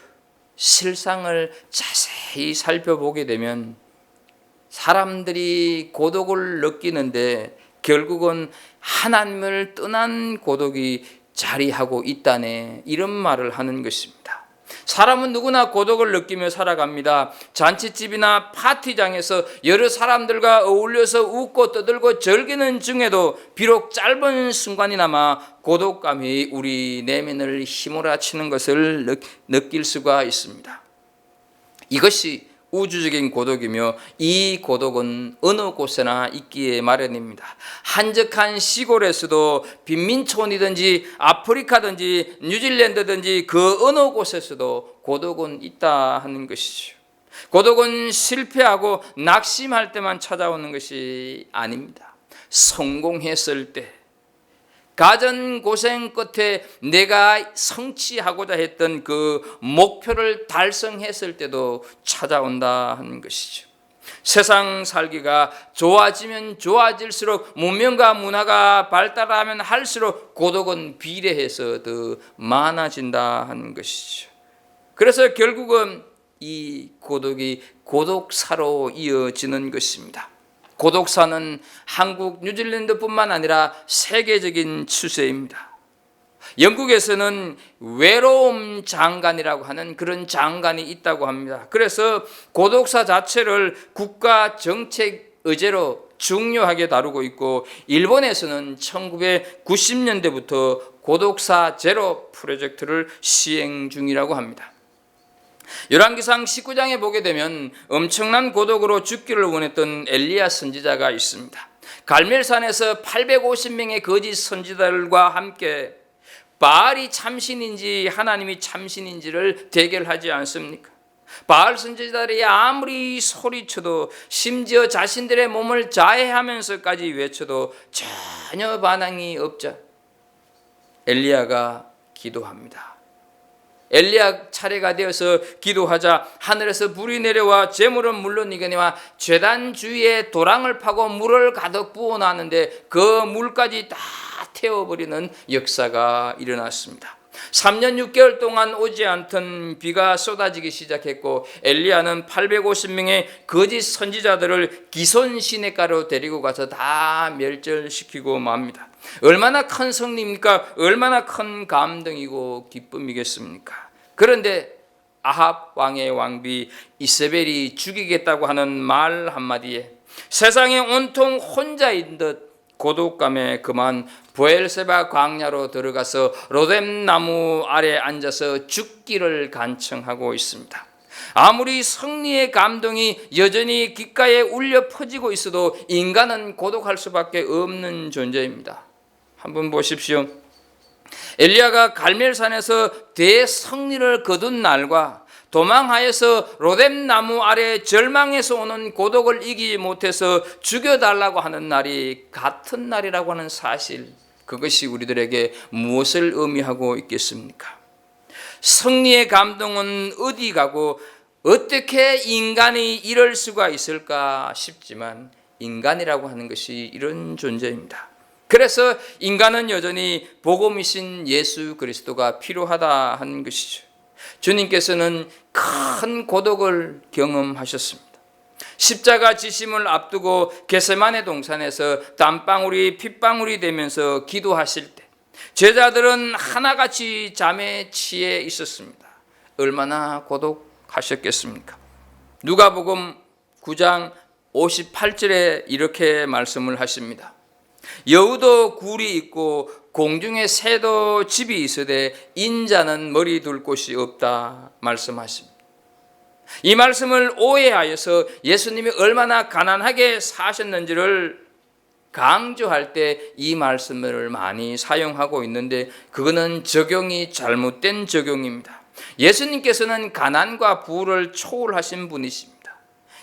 D: 실상을 자세히 살펴보게 되면 사람들이 고독을 느끼는데 결국은 하나님을 떠난 고독이 자리하고 있다네, 이런 말을 하는 것입니다. 사람은 누구나 고독을 느끼며 살아갑니다. 잔치집이나 파티장에서 여러 사람들과 어울려서 웃고 떠들고 즐기는 중에도 비록 짧은 순간이나마 고독감이 우리 내면을 휘몰아치는 것을 느낄 수가 있습니다. 이것이 우주적인 고독이며 이 고독은 어느 곳에나 있기에 마련입니다. 한적한 시골에서도 빈민촌이든지 아프리카든지 뉴질랜드든지 그 어느 곳에서도 고독은 있다 하는 것이죠. 고독은 실패하고 낙심할 때만 찾아오는 것이 아닙니다. 성공했을 때, 가전 고생 끝에 내가 성취하고자 했던 그 목표를 달성했을 때도 찾아온다 하는 것이죠. 세상 살기가 좋아지면 좋아질수록, 문명과 문화가 발달하면 할수록 고독은 비례해서 더 많아진다 하는 것이죠. 그래서 결국은 이 고독이 고독사로 이어지는 것입니다. 고독사는 한국, 뉴질랜드뿐만 아니라 세계적인 추세입니다. 영국에서는 외로움 장관이라고 하는 그런 장관이 있다고 합니다. 그래서 고독사 자체를 국가 정책 의제로 중요하게 다루고 있고, 일본에서는 1990년대부터 고독사 제로 프로젝트를 시행 중이라고 합니다. 열왕기상 19장에 보게 되면 엄청난 고독으로 죽기를 원했던 엘리야 선지자가 있습니다. 갈멜산에서 850명의 거짓 선지자들과 함께 바알이 참신인지 하나님이 참신인지를 대결하지 않습니까? 바알 선지자들이 아무리 소리쳐도, 심지어 자신들의 몸을 자해하면서까지 외쳐도 전혀 반응이 없자 엘리야가 기도합니다. 엘리야 차례가 되어서 기도하자 하늘에서 불이 내려와 재물은 물론이거니와 제단 주위에 도랑을 파고 물을 가득 부어놨는데 그 물까지 다 태워버리는 역사가 일어났습니다. 3년 6개월 동안 오지 않던 비가 쏟아지기 시작했고, 엘리야는 850명의 거짓 선지자들을 기손 시냇가로 데리고 가서 다 멸절시키고 맙니다. 얼마나 큰 승리입니까? 얼마나 큰 감동이고 기쁨이겠습니까? 그런데 아합 왕의 왕비 이세벨이 죽이겠다고 하는 말 한마디에 세상에 온통 혼자인 듯 고독감에 그만 브엘세바 광야로 들어가서 로뎀 나무 아래 앉아서 죽기를 간청하고 있습니다. 아무리 승리의 감동이 여전히 귓가에 울려 퍼지고 있어도 인간은 고독할 수밖에 없는 존재입니다. 한번 보십시오. 엘리야가 갈멜산에서 대승리를 거둔 날과 도망하여서 로뎀 나무 아래 절망에서 오는 고독을 이기지 못해서 죽여달라고 하는 날이 같은 날이라고 하는 사실, 그것이 우리들에게 무엇을 의미하고 있겠습니까? 승리의 감동은 어디 가고 어떻게 인간이 이럴 수가 있을까 싶지만, 인간이라고 하는 것이 이런 존재입니다. 그래서 인간은 여전히 복음이신 예수 그리스도가 필요하다 하는 것이죠. 주님께서는 큰 고독을 경험하셨습니다. 십자가 지심을 앞두고 겟세마네 동산에서 땀방울이 핏방울이 되면서 기도하실 때 제자들은 하나같이 잠에 취해 있었습니다. 얼마나 고독하셨겠습니까? 누가복음 9장 58절에 이렇게 말씀을 하십니다. 여우도 굴이 있고 공중에 새도 집이 있으되 인자는 머리 둘 곳이 없다 말씀하십니다. 이 말씀을 오해하여서 예수님이 얼마나 가난하게 사셨는지를 강조할 때 이 말씀을 많이 사용하고 있는데 그거는 적용이 잘못된 적용입니다. 예수님께서는 가난과 부를 초월하신 분이십니다.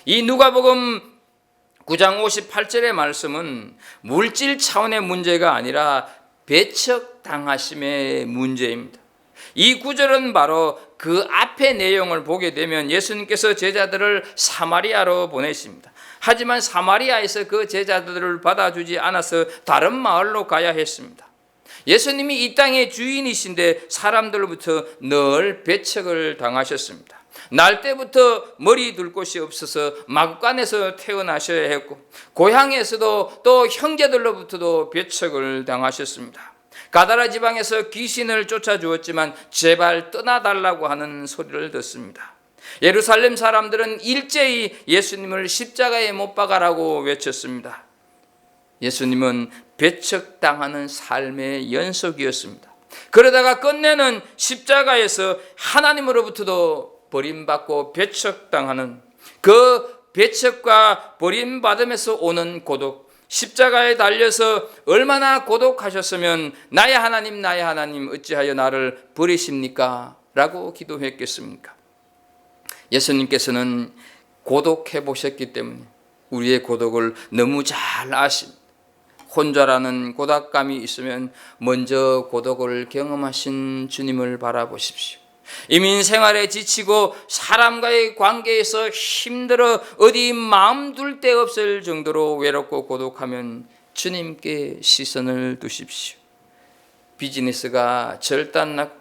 D: 이 누가복음 9장 58절의 말씀은 물질 차원의 문제가 아니라 배척당하심의 문제입니다. 이 구절은 바로 그 앞의 내용을 보게 되면 예수님께서 제자들을 사마리아로 보내십니다. 하지만 사마리아에서 그 제자들을 받아주지 않아서 다른 마을로 가야 했습니다. 예수님이 이 땅의 주인이신데 사람들로부터 늘 배척을 당하셨습니다. 날 때부터 머리 둘 곳이 없어서 마구간에서 태어나셔야 했고 고향에서도 또 형제들로부터도 배척을 당하셨습니다. 가다라 지방에서 귀신을 쫓아주었지만 제발 떠나달라고 하는 소리를 듣습니다. 예루살렘 사람들은 일제히 예수님을 십자가에 못 박아라고 외쳤습니다. 예수님은 배척당하는 삶의 연속이었습니다. 그러다가 끝내는 십자가에서 하나님으로부터도 버림받고 배척당하는 그 배척과 버림받음에서 오는 고독, 십자가에 달려서 얼마나 고독하셨으면 나의 하나님 어찌하여 나를 버리십니까? 라고 기도했겠습니까? 예수님께서는 고독해 보셨기 때문에 우리의 고독을 너무 잘 아십니다. 혼자라는 고독감이 있으면 먼저 고독을 경험하신 주님을 바라보십시오. 이민 생활에 지치고 사람과의 관계에서 힘들어 어디 마음 둘 데 없을 정도로 외롭고 고독하면 주님께 시선을 두십시오. 비즈니스가 절단났고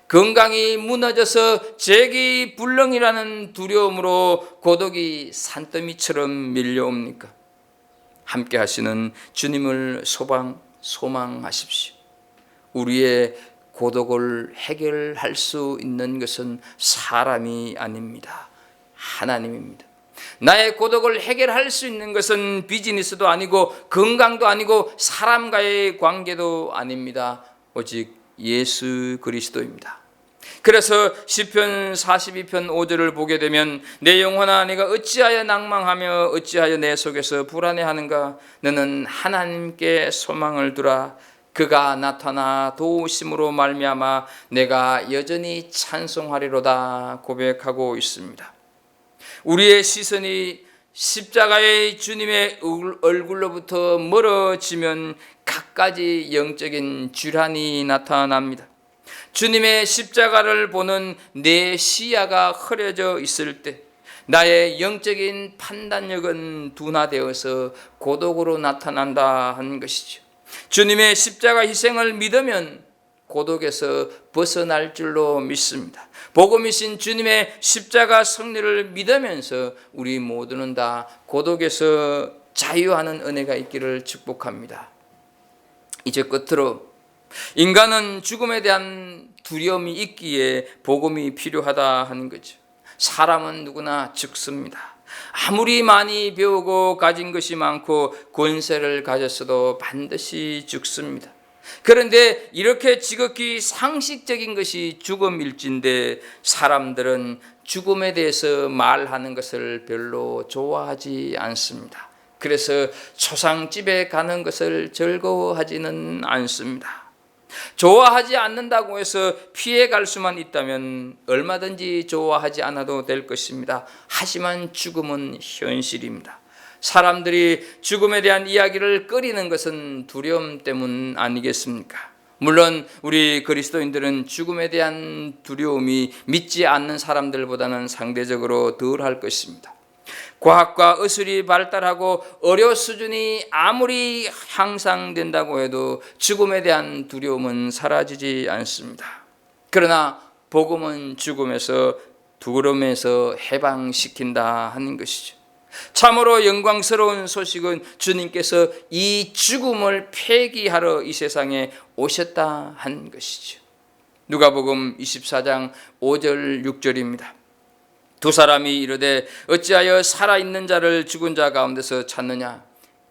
D: 건강이 무너져서 재기불능이라는 두려움으로 고독이 산더미처럼 밀려옵니까? 함께 하시는 주님을 소망하십시오. 우리의 고독을 해결할 수 있는 것은 사람이 아닙니다. 하나님입니다. 나의 고독을 해결할 수 있는 것은 비즈니스도 아니고 건강도 아니고 사람과의 관계도 아닙니다. 오직 예수 그리스도입니다. 그래서 시편 42편 5절을 보게 되면 내 영혼아 내가 어찌하여 낭망하며 어찌하여 내 속에서 불안해하는가 너는 하나님께 소망을 두라. 그가 나타나 도우심으로 말미암아 내가 여전히 찬송하리로다 고백하고 있습니다. 우리의 시선이 십자가의 주님의 얼굴로부터 멀어지면 갖가지 영적인 질환이 나타납니다. 주님의 십자가를 보는 내 시야가 흐려져 있을 때 나의 영적인 판단력은 둔화되어서 고독으로 나타난다 하는 것이죠. 주님의 십자가 희생을 믿으면 고독에서 벗어날 줄로 믿습니다. 복음이신 주님의 십자가 승리를 믿으면서 우리 모두는 다 고독에서 자유하는 은혜가 있기를 축복합니다. 이제 끝으로 인간은 죽음에 대한 두려움이 있기에 복음이 필요하다 하는 거죠. 사람은 누구나 죽습니다. 아무리 많이 배우고 가진 것이 많고 권세를 가졌어도 반드시 죽습니다. 그런데 이렇게 지극히 상식적인 것이 죽음일진데 사람들은 죽음에 대해서 말하는 것을 별로 좋아하지 않습니다. 그래서 초상집에 가는 것을 즐거워하지는 않습니다. 좋아하지 않는다고 해서 피해갈 수만 있다면 얼마든지 좋아하지 않아도 될 것입니다. 하지만 죽음은 현실입니다. 사람들이 죽음에 대한 이야기를 꺼리는 것은 두려움 때문 아니겠습니까? 물론 우리 그리스도인들은 죽음에 대한 두려움이 믿지 않는 사람들보다는 상대적으로 덜 할 것입니다. 과학과 의술이 발달하고 의료 수준이 아무리 향상된다고 해도 죽음에 대한 두려움은 사라지지 않습니다. 그러나 복음은 죽음에서 해방시킨다 하는 것이죠. 참으로 영광스러운 소식은 주님께서 이 죽음을 폐기하러 이 세상에 오셨다 하는 것이죠. 누가복음 24장 5절 6절입니다. 두 사람이 이르되 어찌하여 살아있는 자를 죽은 자 가운데서 찾느냐?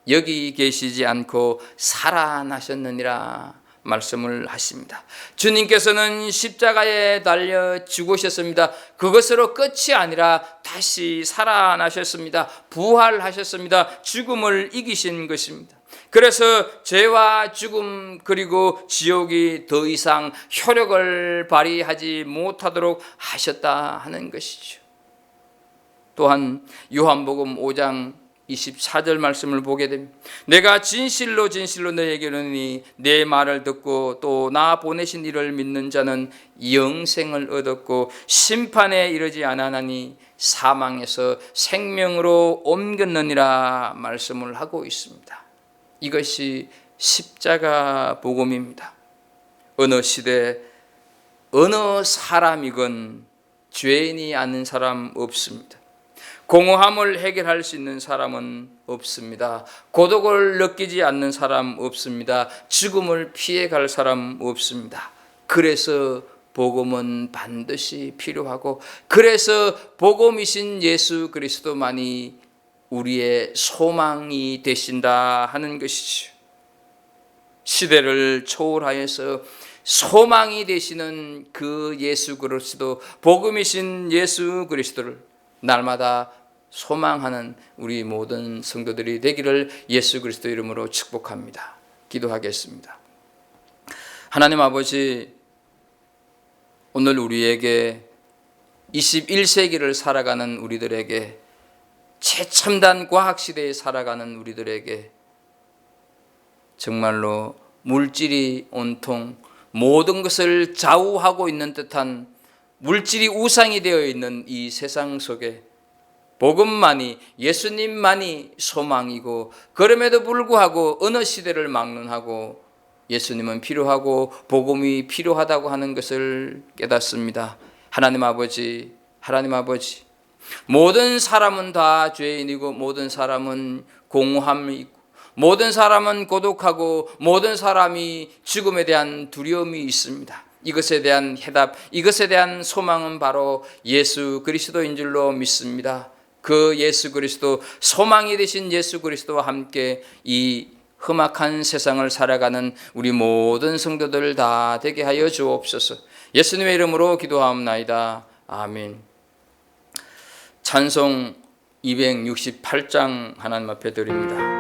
D: 여기 계시지 않고 살아나셨느니라 말씀을 하십니다. 주님께서는 십자가에 달려 죽으셨습니다. 그것으로 끝이 아니라 다시 살아나셨습니다. 부활하셨습니다. 죽음을 이기신 것입니다. 그래서 죄와 죽음 그리고 지옥이 더 이상 효력을 발휘하지 못하도록 하셨다 하는 것이죠. 또한 요한복음 5장 24절 말씀을 보게 됩니다. 내가 진실로 진실로 너에게 이르노니 내 말을 듣고 또 나 보내신 이를 믿는 자는 영생을 얻었고 심판에 이르지 아니하나니 사망에서 생명으로 옮겼느니라 말씀을 하고 있습니다. 이것이 십자가 복음입니다. 어느 시대 어느 사람이건 죄인이 아닌 사람 없습니다. 공허함을 해결할 수 있는 사람은 없습니다. 고독을 느끼지 않는 사람 없습니다. 죽음을 피해갈 사람 없습니다. 그래서 복음은 반드시 필요하고, 그래서 복음이신 예수 그리스도만이 우리의 소망이 되신다 하는 것이죠. 시대를 초월하여서 소망이 되시는 그 예수 그리스도, 복음이신 예수 그리스도를 날마다 소망하는 우리 모든 성도들이 되기를 예수 그리스도 이름으로 축복합니다. 기도하겠습니다. 하나님 아버지, 오늘 우리에게 21세기를 살아가는 우리들에게, 최첨단 과학시대에 살아가는 우리들에게 정말로 물질이 온통 모든 것을 좌우하고 있는 듯한 물질이 우상이 되어 있는 이 세상 속에 복음만이, 예수님만이 소망이고, 그럼에도 불구하고 어느 시대를 막론하고 예수님은 필요하고 복음이 필요하다고 하는 것을 깨닫습니다. 하나님 아버지, 모든 사람은 다 죄인이고, 모든 사람은 공허함이 있고, 모든 사람은 고독하고, 모든 사람이 죽음에 대한 두려움이 있습니다. 이것에 대한 해답, 이것에 대한 소망은 바로 예수 그리스도인 줄로 믿습니다. 그 예수 그리스도, 소망이 되신 예수 그리스도와 함께 이 험악한 세상을 살아가는 우리 모든 성도들 다 되게 하여 주옵소서. 예수님의 이름으로 기도하옵나이다. 아멘. 찬송 268장 하나님 앞에 드립니다.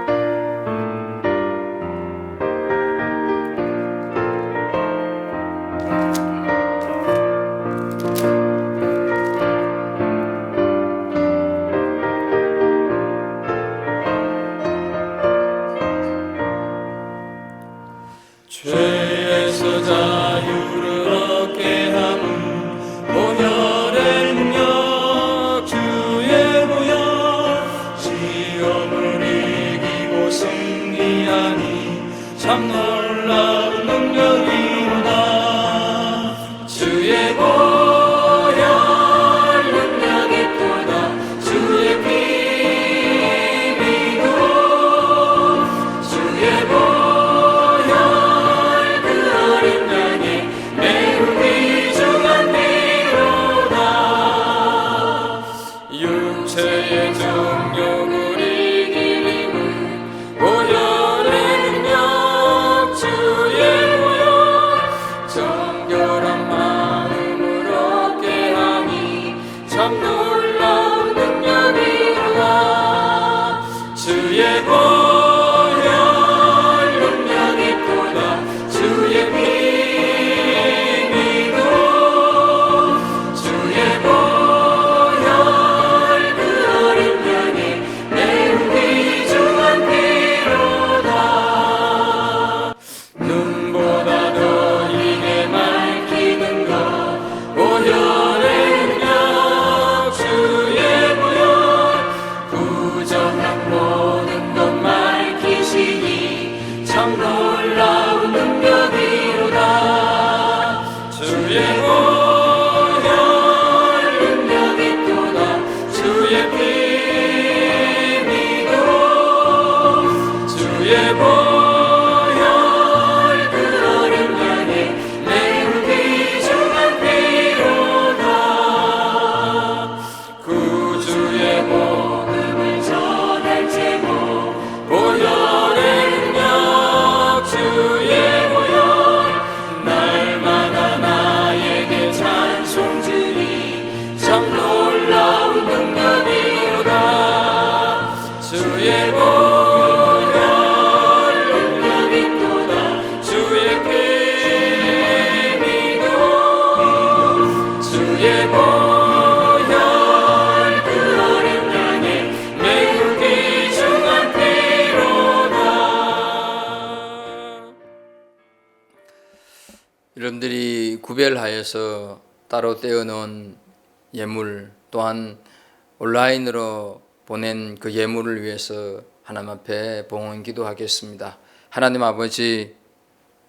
A: 죄에서 자유를 얻게 함은 보혈의 능력, 주의 보혈, 시험을 이기고 승리하니 참 놀라운 능력이로다. 주의 보혈 능력이 크다. 주의 피 믿고 주의 보혈 육체의 정욕을 이길 힘은 보혈의 능력, 주의 보혈, 정결한 마음을 얻게 하니 참 놀라운 능력이로다. 주의 보혈 능력이 크다. 주의 피 믿고 주의 보혈 그 어린 주의 피 믿어 주의 보혈 그 어린 양의 매우 귀중한 피로다 구주의 복음을 전할 제목 보혈의 능력 주의 보혈 날마다 나에게 찬송지니 참 놀라운 능력이로다 주의 보혈 능력이 또다 주의 피 믿어 주의 보혈 그 어린 양의 매우 귀중한 피로다.
D: 여러분들이 구별하여서 따로 떼어놓은 예물 또한 온라인으로 보낸 그 예물을 위해서 하나님 앞에 봉헌 기도하겠습니다. 하나님 아버지,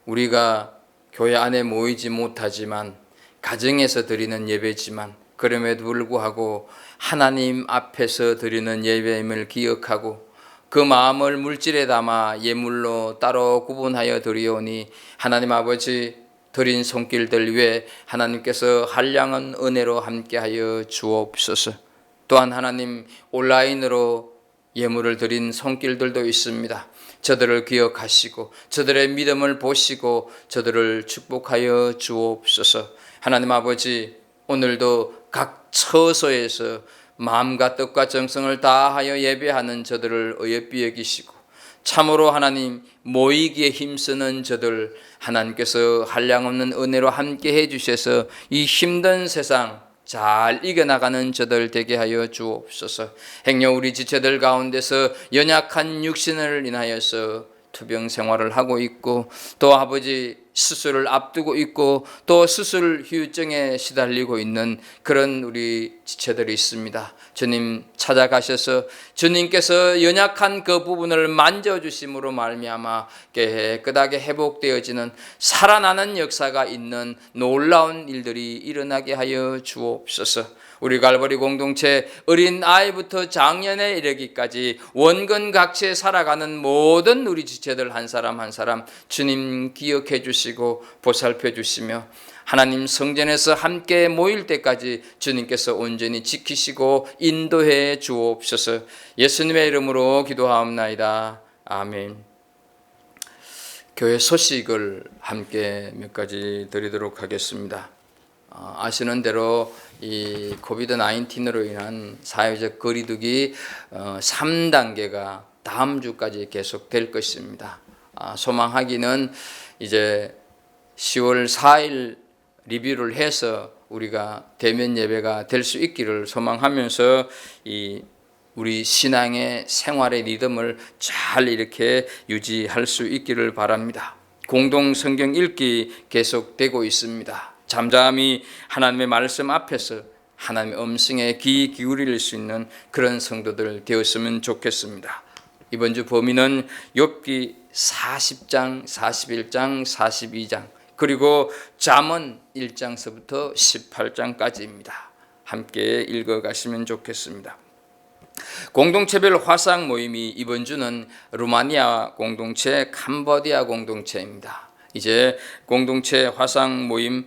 D: 우리가 교회 안에 모이지 못하지만 가정에서 드리는 예배지만 그럼에도 불구하고 하나님 앞에서 드리는 예배임을 기억하고 그 마음을 물질에 담아 예물로 따로 구분하여 드리오니 하나님 아버지, 드린 손길들 위에 하나님께서 한량한 은혜로 함께하여 주옵소서. 또한 하나님, 온라인으로 예물을 드린 손길들도 있습니다. 저들을 기억하시고 저들의 믿음을 보시고 저들을 축복하여 주옵소서. 하나님 아버지, 오늘도 각 처소에서 마음과 뜻과 정성을 다하여 예배하는 저들을 어여삐 여기시고 참으로 하나님 모이기에 힘쓰는 저들 하나님께서 한량없는 은혜로 함께 해주셔서 이 힘든 세상 잘 이겨나가는 저들 되게 하여 주옵소서. 행여 우리 지체들 가운데서 연약한 육신을 인하여서 투병 생활을 하고 있고 또 아버지 수술을 앞두고 있고 또 수술 후유증에 시달리고 있는 그런 우리 지체들이 있습니다. 주님 찾아가셔서 주님께서 연약한 그 부분을 만져주심으로 말미암아 깨끗하게 회복되어지는 살아나는 역사가 있는 놀라운 일들이 일어나게 하여 주옵소서. 우리 갈보리 공동체 어린 아이부터 장년에 이르기까지 원근각시에 살아가는 모든 우리 지체들 한 사람 한 사람 주님 기억해 주시고 보살펴 주시며 하나님 성전에서 함께 모일 때까지 주님께서 온전히 지키시고 인도해 주옵소서. 예수님의 이름으로 기도하옵나이다. 아멘. 교회 소식을 함께 몇 가지 드리도록 하겠습니다. 아시는 대로 이 코비드-19으로 인한 사회적 거리두기 3단계가 다음 주까지 계속될 것입니다. 소망하기는 이제 10월 4일 리뷰를 해서 우리가 대면 예배가 될 수 있기를 소망하면서 이 우리 신앙의 생활의 리듬을 잘 이렇게 유지할 수 있기를 바랍니다. 공동 성경 읽기 계속되고 있습니다. 잠잠히 하나님의 말씀 앞에서 하나님의 음성에 귀 기울일 수 있는 그런 성도들 되었으면 좋겠습니다. 이번 주 범위는 욥기 40장, 41장, 42장 그리고 잠언 1장서부터 18장까지입니다. 함께 읽어가시면 좋겠습니다. 공동체별 화상 모임이 이번 주는 루마니아 공동체, 캄보디아 공동체입니다. 이제 공동체 화상 모임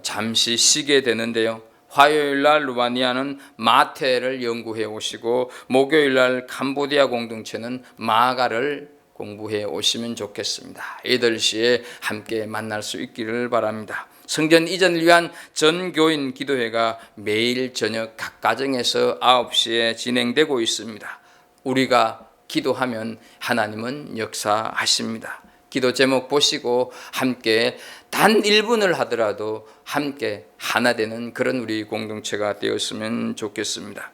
D: 잠시 쉬게 되는데요. 화요일날 루마니아는 마테를 연구해 오시고 목요일날 캄보디아 공동체는 마가를 공부해 오시면 좋겠습니다. 8시에 함께 만날 수 있기를 바랍니다. 성전 이전을 위한 전교인 기도회가 매일 저녁 각 가정에서 9시에 진행되고 있습니다. 우리가 기도하면 하나님은 역사하십니다. 기도 제목 보시고 함께 단 1분을 하더라도 함께 하나 되는 그런 우리 공동체가 되었으면 좋겠습니다.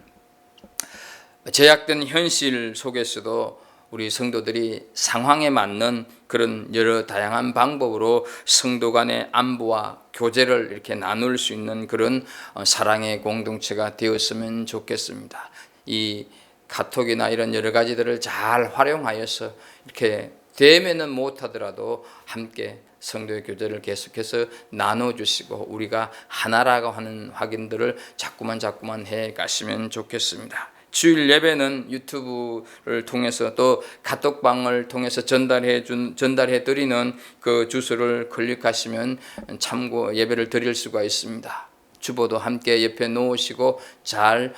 D: 제약된 현실 속에서도 우리 성도들이 상황에 맞는 그런 여러 다양한 방법으로 성도 간의 안부와 교제를 이렇게 나눌 수 있는 그런 사랑의 공동체가 되었으면 좋겠습니다. 이 카톡이나 이런 여러 가지들을 잘 활용하여서 이렇게 대면은 못하더라도 함께 성도의 교제를 계속해서 나눠주시고 우리가 하나라고 하는 확인들을 자꾸만 해 가시면 좋겠습니다. 주일 예배는 유튜브를 통해서 또 카톡방을 통해서 전달해 드리는 그 주소를 클릭하시면 참고 예배를 드릴 수가 있습니다. 주보도 함께 옆에 놓으시고 잘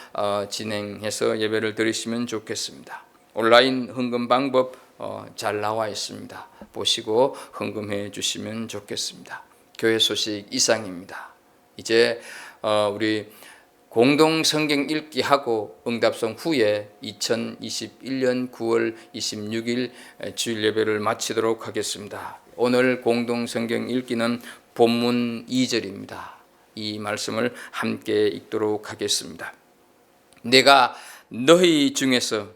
D: 진행해서 예배를 드리시면 좋겠습니다. 온라인 헌금 방법 잘 나와 있습니다. 보시고 헌금해 주시면 좋겠습니다. 교회 소식 이상입니다. 이제 우리 공동 성경 읽기 하고 응답송 후에 2021년 9월 26일 주일 예배를 마치도록 하겠습니다. 오늘 공동 성경 읽기는 본문 2절입니다. 이 말씀을 함께 읽도록 하겠습니다. 내가 너희 중에서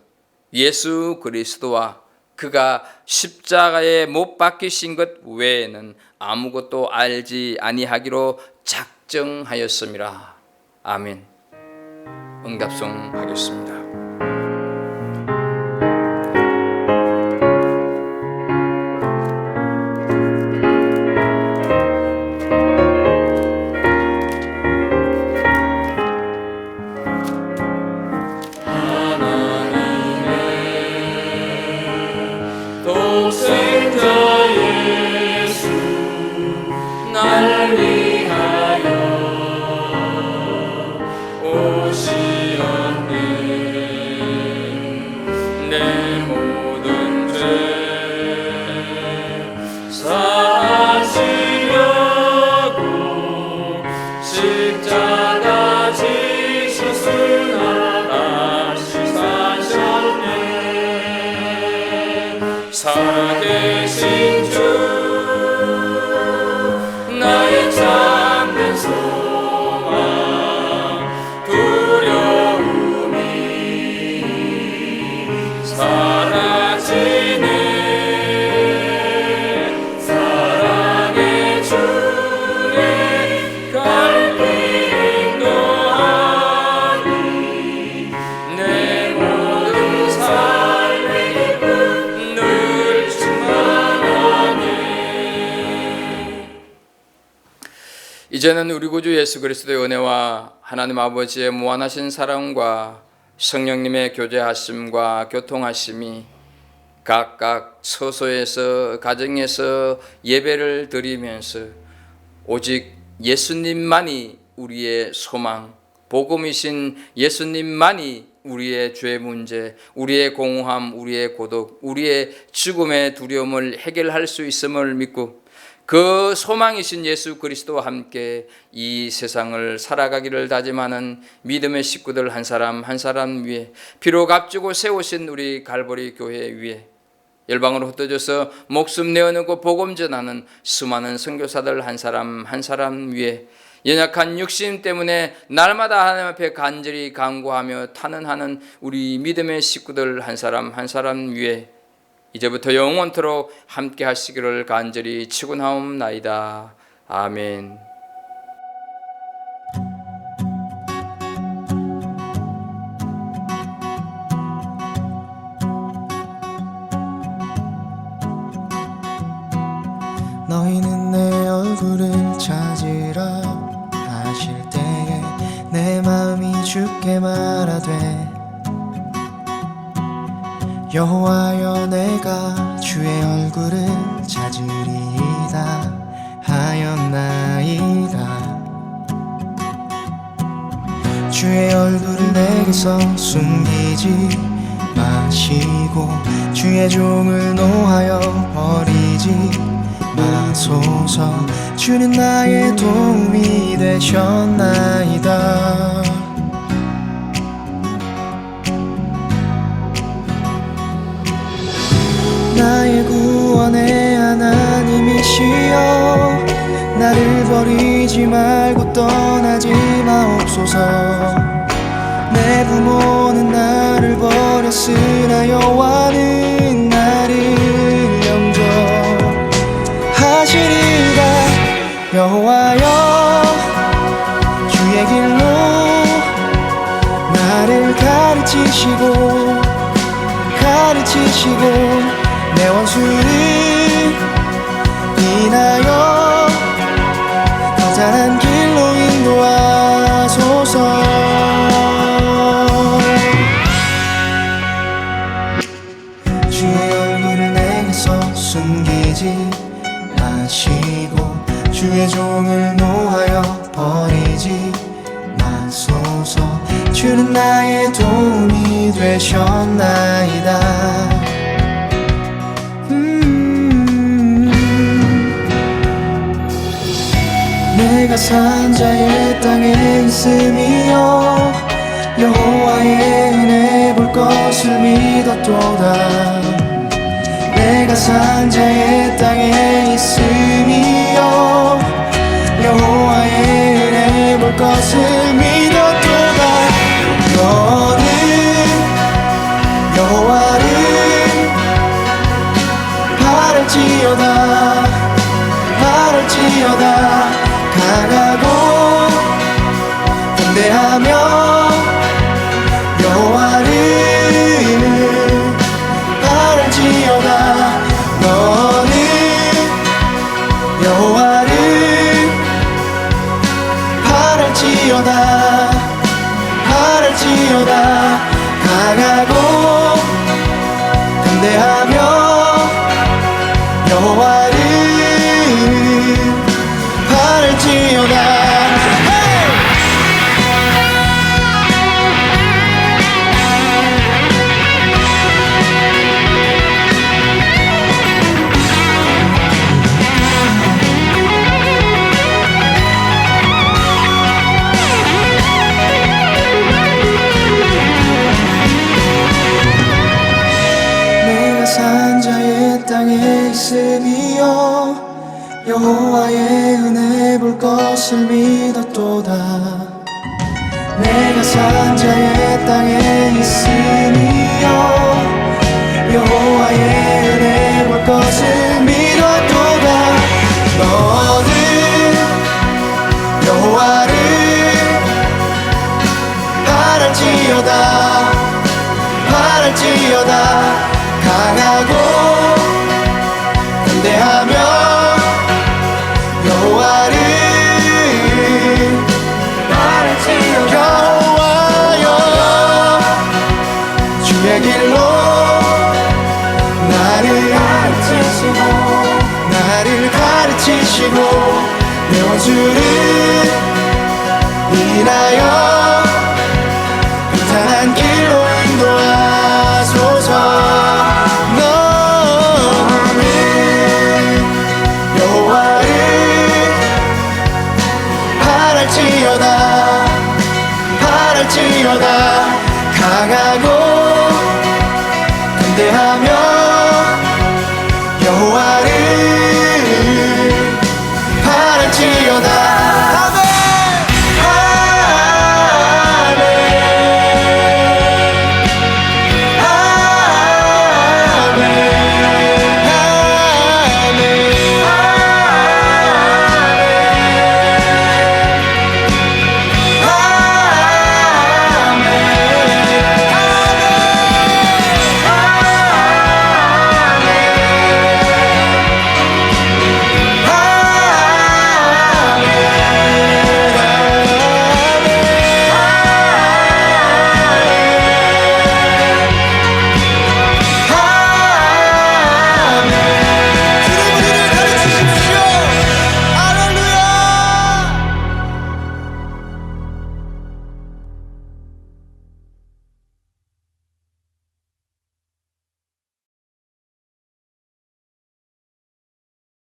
D: 예수 그리스도와 그가 십자가에 못 박히신 것 외에는 아무것도 알지 아니하기로 작정하였음이라. 아멘. 응답송 하겠습니다.
A: 독생자 예수 날 위하여 오시었네. 내 모든 죄 사하시려고 십자가 지셨으나 다시 사셨네. 살아계신 주 나의 참된 소망 두려움이 사라지네. 사랑의 주의 갈기 인도하니 내 모든 삶의 기쁨 늘 충만하네.
D: 이제는 우리 구주 예수 그리스도의 은혜와 하나님 아버지의 무한하신 사랑과 성령님의 교제하심과 교통하심이 각각 처소에서 가정에서 예배를 드리면서 오직 예수님만이 우리의 소망, 복음이신 예수님만이 우리의 죄 문제, 우리의 공허함, 우리의 고독, 우리의 죽음의 두려움을 해결할 수 있음을 믿고 그 소망이신 예수 그리스도와 함께 이 세상을 살아가기를 다짐하는 믿음의 식구들 한 사람 한 사람 위에 피로 값주고 세우신 우리 갈보리 교회 위에 열방으로 흩어져서 목숨 내어놓고 복음 전하는 수많은 선교사들 한 사람 한 사람 위에 연약한 육신 때문에 날마다 하나님 앞에 간절히 간구하며 탄원하는 우리 믿음의 식구들 한 사람 한 사람 위에 이제부터 영원토록 함께 하시기를 간절히 축원하옵나이다. 아멘.
F: 너희는 내 얼굴을 찾으라 하실 때에 내 마음이 주께 말하되 여호와여 내가 주의 얼굴을 찾으리이다 하였나이다. 주의 얼굴을 내게서 숨기지 마시고 주의 종을 노하여 버리지 마소서. 주는 나의 도움이 되셨나이다. 나의 구원의 하나님이시여 나를 버리지 말고 떠나지 마옵소서. 내 부모는 나를 버렸으나 여호와는 나를 영접하시리라. 여호와여 주의 길로 나를 가르치시고 내 원수를 인하여 가난한 길로 인도하소서. 주의 얼굴을 내게서 숨기지 마시고 주의 종을 노하여 버리지 마소서. 주는 나의 도움이 되셨나이다. 내가 산자의 땅에 있음이여 여호와의 은혜 볼 것을 믿었도다. 내가 산자의 땅에 있음이여 여호와의 은혜 볼 것을 믿었도다. 너는 여호와를 바랄지어다 바랄지어다. 강하고 담대하며 여호와를 바랄지어다. 너는 여호와를 바랄지어다 바랄지어다. 강하고 담대하며 여호와를 바랄지어다. 내가 산자의 땅에 있으리여 여호와의 은혜 볼 것을 믿었도다. 내가 산자의 땅에 있으리여 여호와의 은혜 볼 것을 믿었도다. 너는 여호와를 바랄지어다 바랄지어다. 강하고 담대하며 여호와를 바랄지어다. 여호와여 주의 길로 나를 가르치시고 내 원수를 인하여 평탄한 길로 인도하소서. 너는 여호와를 바랄지어다 바랄지어다. 강하고 담대하며